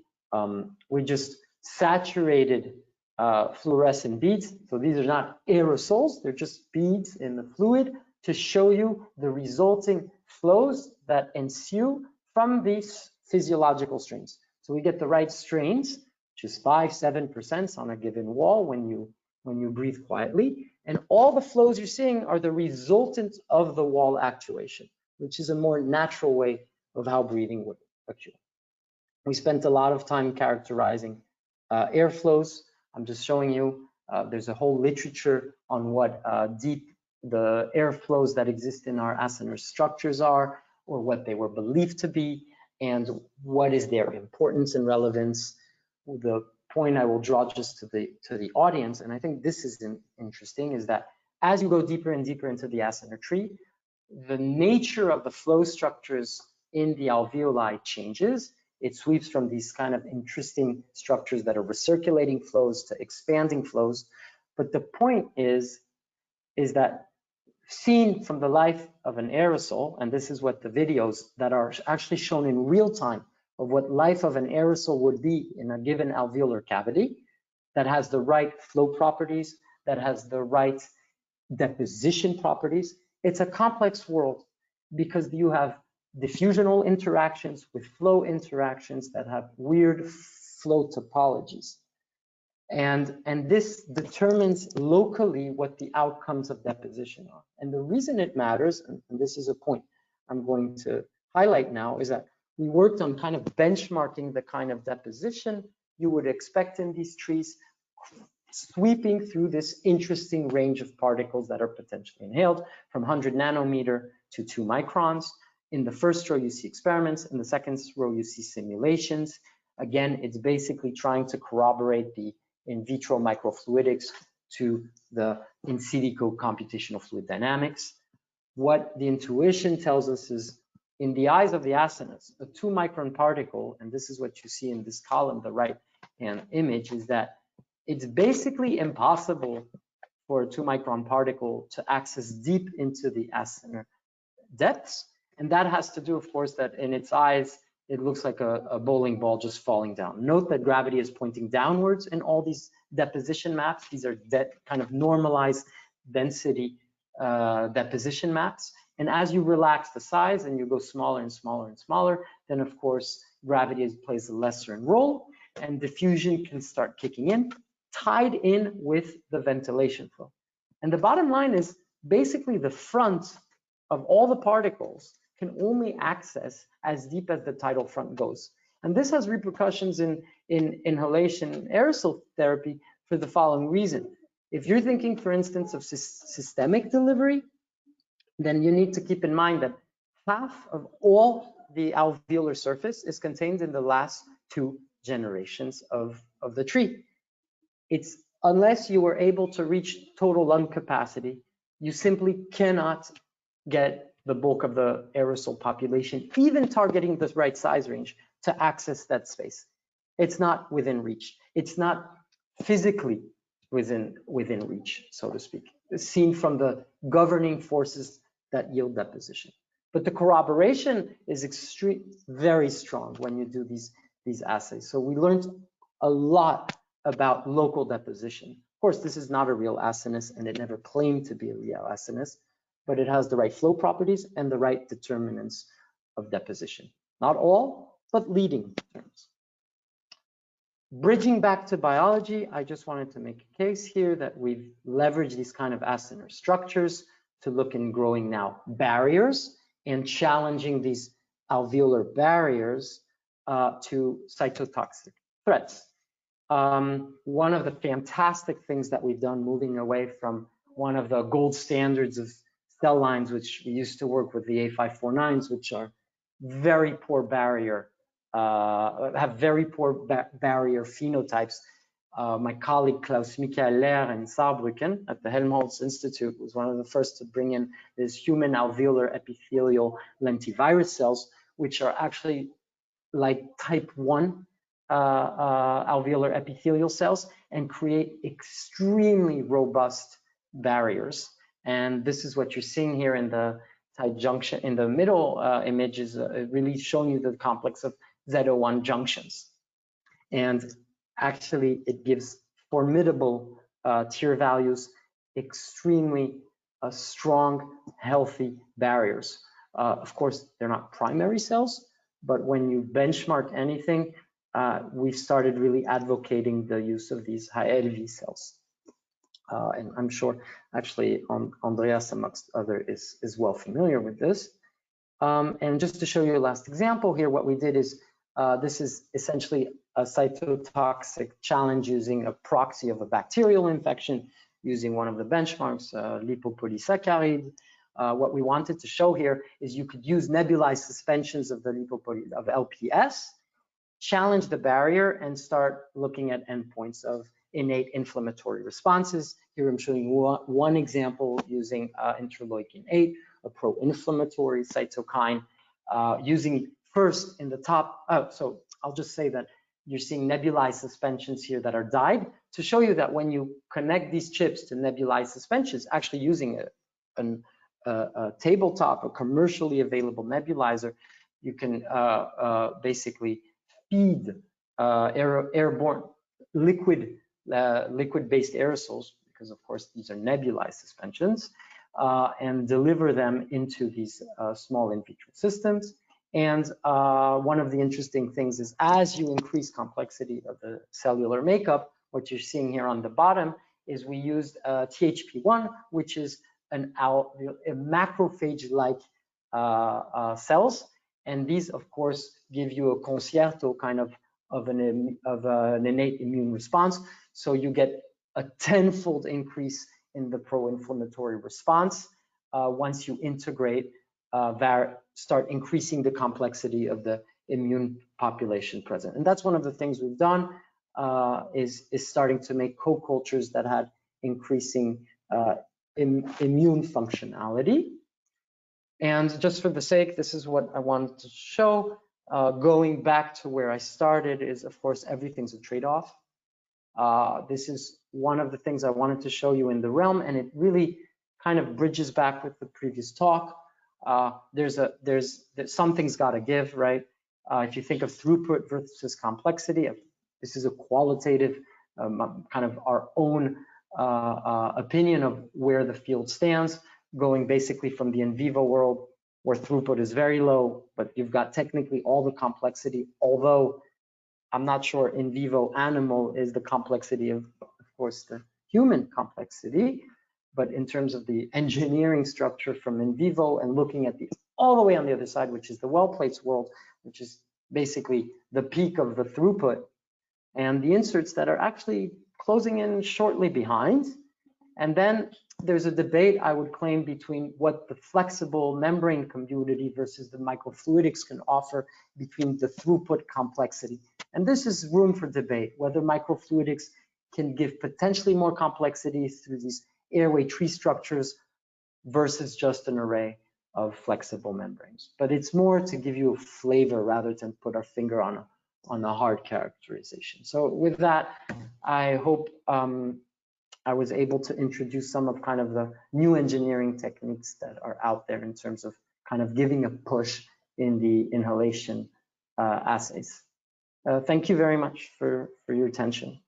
we just saturated fluorescent beads. So these are not aerosols, they're just beads in the fluid to show you the resulting flows that ensue from these physiological strains. So we get the right strains, which is 5–7% on a given wall when you breathe quietly. And all the flows you're seeing are the resultant of the wall actuation, which is a more natural way of how breathing would occur. We spent a lot of time characterizing airflows. I'm just showing you, there's a whole literature on what deep the airflows that exist in our acinar structures are, or what they were believed to be, and what is their importance and relevance. The point I will draw just to the audience, and I think this is interesting, is that as you go deeper and deeper into the acinar tree, the nature of the flow structures in the alveoli changes. It sweeps from these kind of interesting structures that are recirculating flows to expanding flows. But the point is that seen from the life of an aerosol, and this is what the videos that are actually shown in real time of what life of an aerosol would be in a given alveolar cavity, that has the right flow properties, that has the right deposition properties. It's a complex world because you have diffusional interactions with flow interactions that have weird flow topologies. And this determines locally what the outcomes of deposition are. And the reason it matters, and this is a point I'm going to highlight now, is that we worked on kind of benchmarking the kind of deposition you would expect in these trees, sweeping through this interesting range of particles that are potentially inhaled from 100 nanometer to 2 microns. In the first row, you see experiments. In the second row, you see simulations. Again, it's basically trying to corroborate the in vitro microfluidics to the in silico computational fluid dynamics. What the intuition tells us is, in the eyes of the acinas, a 2 micron particle, and this is what you see in this column, the right hand image, is that it's basically impossible for a 2 micron particle to access deep into the acinar depths. And that has to do, of course, that in its eyes, it looks like a bowling ball just falling down. Note that gravity is pointing downwards in all these deposition maps. These are kind of normalized density deposition maps. And as you relax the size and you go smaller and smaller and smaller, then of course, gravity plays a lesser role and diffusion can start kicking in, tied in with the ventilation flow. And the bottom line is basically the front of all the particles can only access as deep as the tidal front goes. And this has repercussions in inhalation aerosol therapy for the following reason. If you're thinking, for instance, of systemic delivery, then you need to keep in mind that half of all the alveolar surface is contained in the last 2 generations of the tree. It's unless you were able to reach total lung capacity, you simply cannot get the bulk of the aerosol population, even targeting the right size range, to access that space. It's not within reach. It's not physically within reach, so to speak, seen from the governing forces that yield deposition. But the corroboration is very strong when you do these assays. So we learned a lot about local deposition. Of course, this is not a real acinus, and it never claimed to be a real acinus, but it has the right flow properties and the right determinants of deposition. Not all, but leading terms. Bridging back to biology, I just wanted to make a case here that we've leveraged these kind of acinar structures to look in growing now barriers and challenging these alveolar barriers to cytotoxic threats. One of the fantastic things that we've done, moving away from one of the gold standards of cell lines, which we used to work with, the A549s, which are very poor barrier, have very poor barrier phenotypes. My colleague Klaus Michael Lehr in Saarbrücken at the Helmholtz Institute was one of the first to bring in these human alveolar epithelial lentivirus cells, which are actually like type 1 alveolar epithelial cells and create extremely robust barriers. And this is what you're seeing here in the tight junction. In the middle image is really showing you the complex of Z01 junctions. And actually, it gives formidable tier values, extremely strong, healthy barriers. Of course, they're not primary cells, but when you benchmark anything, we've started really advocating the use of these high LV cells. And I'm sure actually Andreas amongst others is well familiar with this. And just to show you a last example here, what we did is, this is essentially a cytotoxic challenge using a proxy of a bacterial infection using one of the benchmarks, lipopolysaccharide. What we wanted to show here is you could use nebulized suspensions of the of LPS, challenge the barrier and start looking at endpoints of innate inflammatory responses. Here I'm showing one example using interleukin-8, a pro-inflammatory cytokine, using first in the top. So I'll just say that you're seeing nebulized suspensions here that are dyed to show you that when you connect these chips to nebulized suspensions, actually using a tabletop, a commercially available nebulizer, you can basically feed airborne liquid-based aerosols, because of course these are nebulized suspensions, and deliver them into these small in vitro systems. And one of the interesting things is as you increase complexity of the cellular makeup, what you're seeing here on the bottom is we used THP1, which is a macrophage-like cells. And these, of course, give you a concerto kind of an innate immune response. So you get a tenfold increase in the pro-inflammatory response once you integrate, start increasing the complexity of the immune population present. And that's one of the things we've done, is starting to make co-cultures that had increasing immune functionality. And just for the sake, this is what I wanted to show. Going back to where I started is, of course, everything's a trade-off. This is one of the things I wanted to show you in the realm, and it really kind of bridges back with the previous talk. There's something's got to give, right? If you think of throughput versus complexity, this is a qualitative kind of our own opinion of where the field stands, going basically from the in vivo world where throughput is very low, but you've got technically all the complexity, although I'm not sure in vivo animal is the complexity of course, the human complexity, but in terms of the engineering structure from in vivo and looking at the all the way on the other side, which is the well plates world, which is basically the peak of the throughput, and the inserts that are actually closing in shortly behind. And then there's a debate, I would claim, between what the flexible membrane community versus the microfluidics can offer between the throughput complexity. And this is room for debate, whether microfluidics can give potentially more complexity through these airway tree structures versus just an array of flexible membranes. But it's more to give you a flavor rather than put our finger on a hard characterization. So with that, I hope I was able to introduce some of kind of the new engineering techniques that are out there in terms of kind of giving a push in the inhalation assays. Thank you very much for your attention.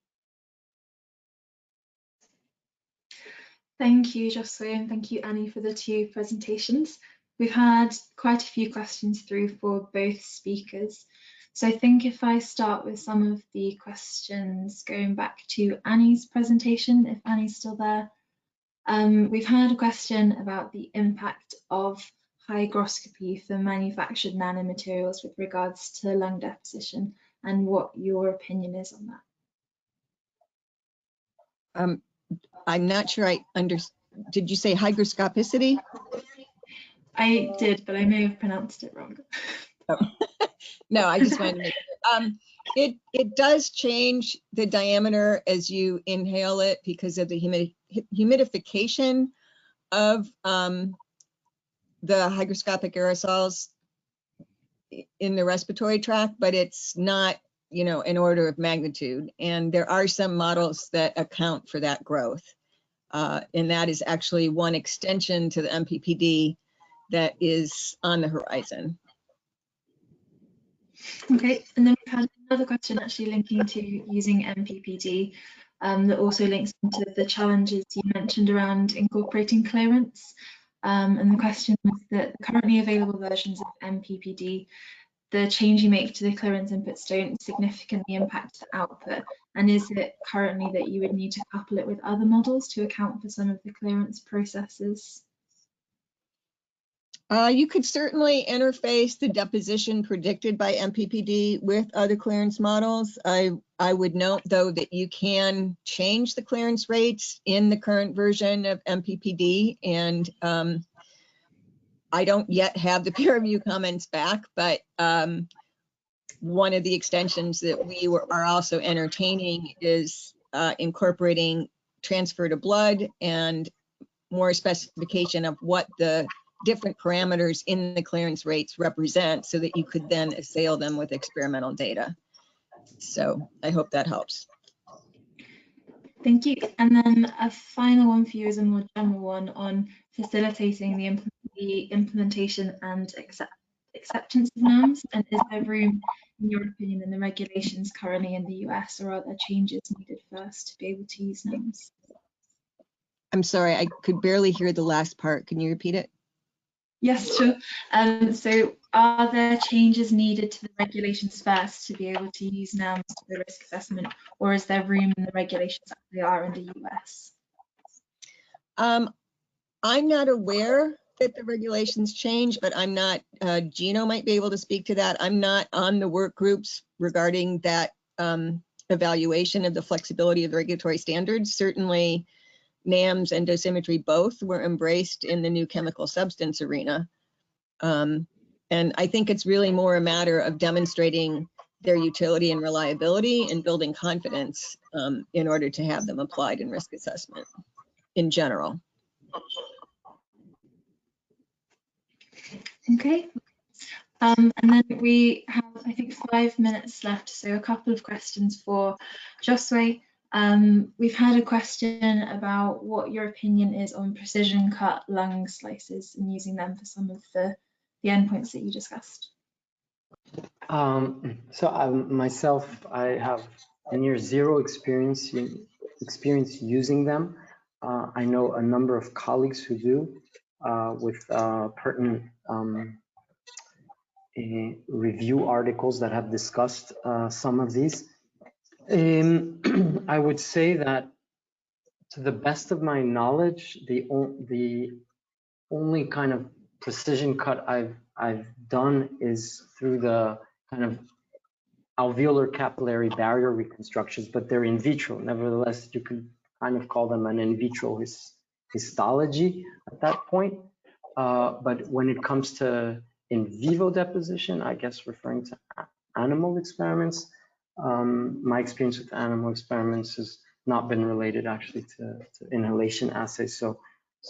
Thank you, Josue, and thank you, Annie, for the two presentations. We've had quite a few questions through for both speakers. So I think if I start with some of the questions going back to Annie's presentation, if Annie's still there. We've had a question about the impact of hygroscopy for manufactured nanomaterials with regards to lung deposition and what your opinion is on that. I'm not sure I understood. Did you say hygroscopicity? I did, but I may have pronounced it wrong. Oh. No, I just wanted to make sure. It does change the diameter as you inhale it because of the humidification of the hygroscopic aerosols in the respiratory tract, but it's not, you know, an order of magnitude. And there are some models that account for that growth. And that is actually one extension to the MPPD that is on the horizon. Okay, and then we've had another question actually linking to using MPPD that also links into the challenges you mentioned around incorporating clearance. And the question was that the currently available versions of MPPD, the change you make to the clearance inputs don't significantly impact the output. And is it currently that you would need to couple it with other models to account for some of the clearance processes? You could certainly interface the deposition predicted by MPPD with other clearance models. I would note, though, that you can change the clearance rates in the current version of MPPD, and I don't yet have the peer review comments back, but one of the extensions that we are also entertaining is incorporating transfer to blood and more specification of what the different parameters in the clearance rates represent so that you could then assail them with experimental data. So I hope that helps. Thank you. And then a final one for you is a more general one on facilitating the implementation and acceptance of norms. And is there room, in your opinion, in the regulations currently in the US, or are there changes needed first to be able to use norms? I'm sorry, I could barely hear the last part. Can you repeat it? Yes, sure. So are there changes needed to the regulations first to be able to use NAMs for the risk assessment, or is there room in the regulations as they are in the US? I'm not aware that the regulations change, but I'm not, Gino might be able to speak to that. I'm not on the work groups regarding that evaluation of the flexibility of the regulatory standards. Certainly, NAMs and dosimetry both were embraced in the new chemical substance arena. And I think it's really more a matter of demonstrating their utility and reliability and building confidence in order to have them applied in risk assessment in general. Okay. And then we have, I think, 5 minutes left. So a couple of questions for Josue. We've had a question about what your opinion is on precision cut lung slices and using them for some of the endpoints that you discussed. Myself, I have near zero experience using them. I know a number of colleagues who do with pertinent review articles that have discussed some of these. I would say that, to the best of my knowledge, the only kind of precision cut I've done is through the kind of alveolar capillary barrier reconstructions, but they're in vitro. Nevertheless, you could kind of call them an in vitro histology at that point. But when it comes to in vivo deposition, I guess referring to animal experiments, my experience with animal experiments has not been related actually to inhalation assays, so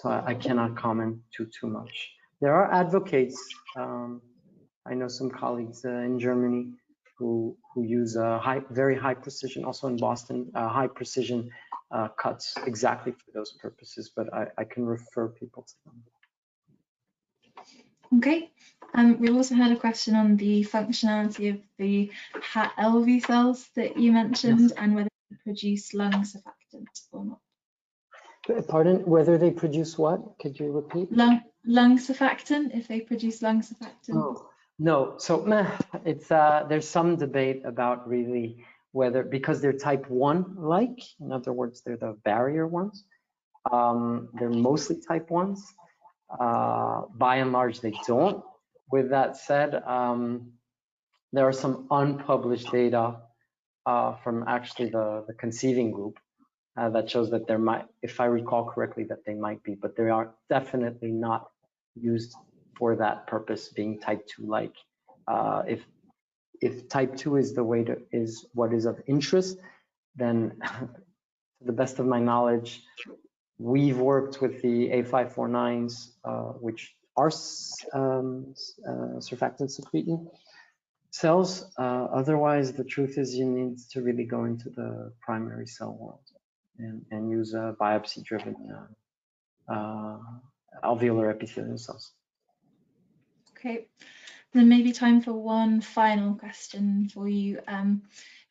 I cannot comment too much. There are advocates. I know some colleagues in Germany who use very high precision, also in Boston, high precision cuts exactly for those purposes, but I can refer people to them. Okay. We've also had a question on the functionality of the LV cells that you mentioned, yes, and whether they produce lung surfactant or not. Pardon? Whether they produce what? Could you repeat? Lung surfactant, if they produce lung surfactant. Oh, no. So it's there's some debate about really whether, because they're type 1 like, in other words, they're the barrier ones. They're mostly type 1s. By and large, they don't. With that said, there are some unpublished data from actually the conceiving group that shows that there might, if I recall correctly, that they might be, but they are definitely not used for that purpose, being type 2 like. If type 2 is is what is of interest, then to the best of my knowledge, we've worked with the A549s, which are surfactant secreting cells. Otherwise, the truth is you need to really go into the primary cell world and use a biopsy-driven alveolar epithelial cells. Okay, then maybe time for one final question for you.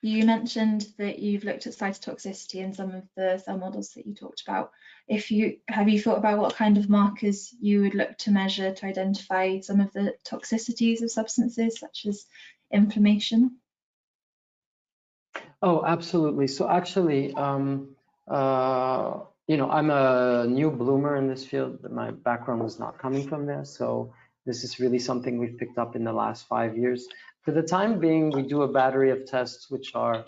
You mentioned that you've looked at cytotoxicity in some of the cell models that you talked about. Have you thought about what kind of markers you would look to measure to identify some of the toxicities of substances, such as inflammation? Oh, absolutely. So actually, I'm a new bloomer in this field. My background was not coming from there, so this is really something we've picked up in the last 5 years. For the time being, we do a battery of tests which are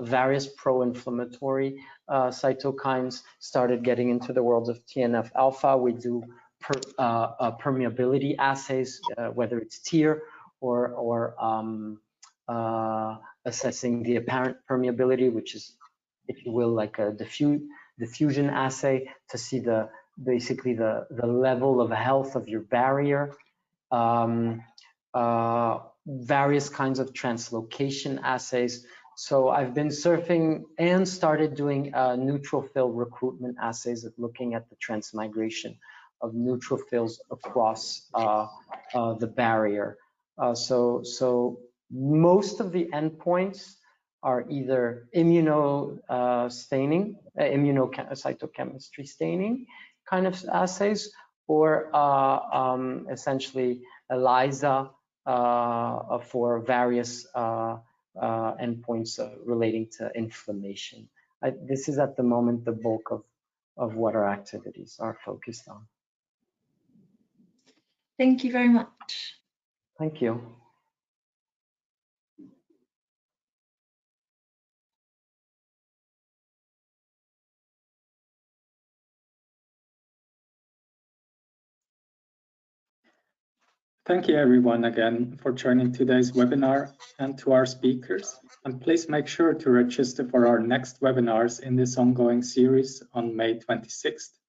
various pro-inflammatory cytokines. Started getting into the world of TNF alpha. We do permeability assays, whether it's TEER or assessing the apparent permeability, which is, if you will, like a diffusion assay to see basically the level of health of your barrier. Various kinds of translocation assays. So I've been surfing and started doing neutrophil recruitment assays at looking at the transmigration of neutrophils across the barrier. So most of the endpoints are either immunocytochemistry staining kind of assays, or essentially ELISA for various endpoints relating to inflammation. This is at the moment the bulk of what our activities are focused on. Thank you very much. Thank you. Thank you everyone again for joining today's webinar, and to our speakers. And please make sure to register for our next webinars in this ongoing series on May 26th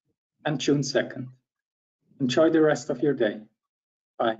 and June 2nd. Enjoy the rest of your day. Bye.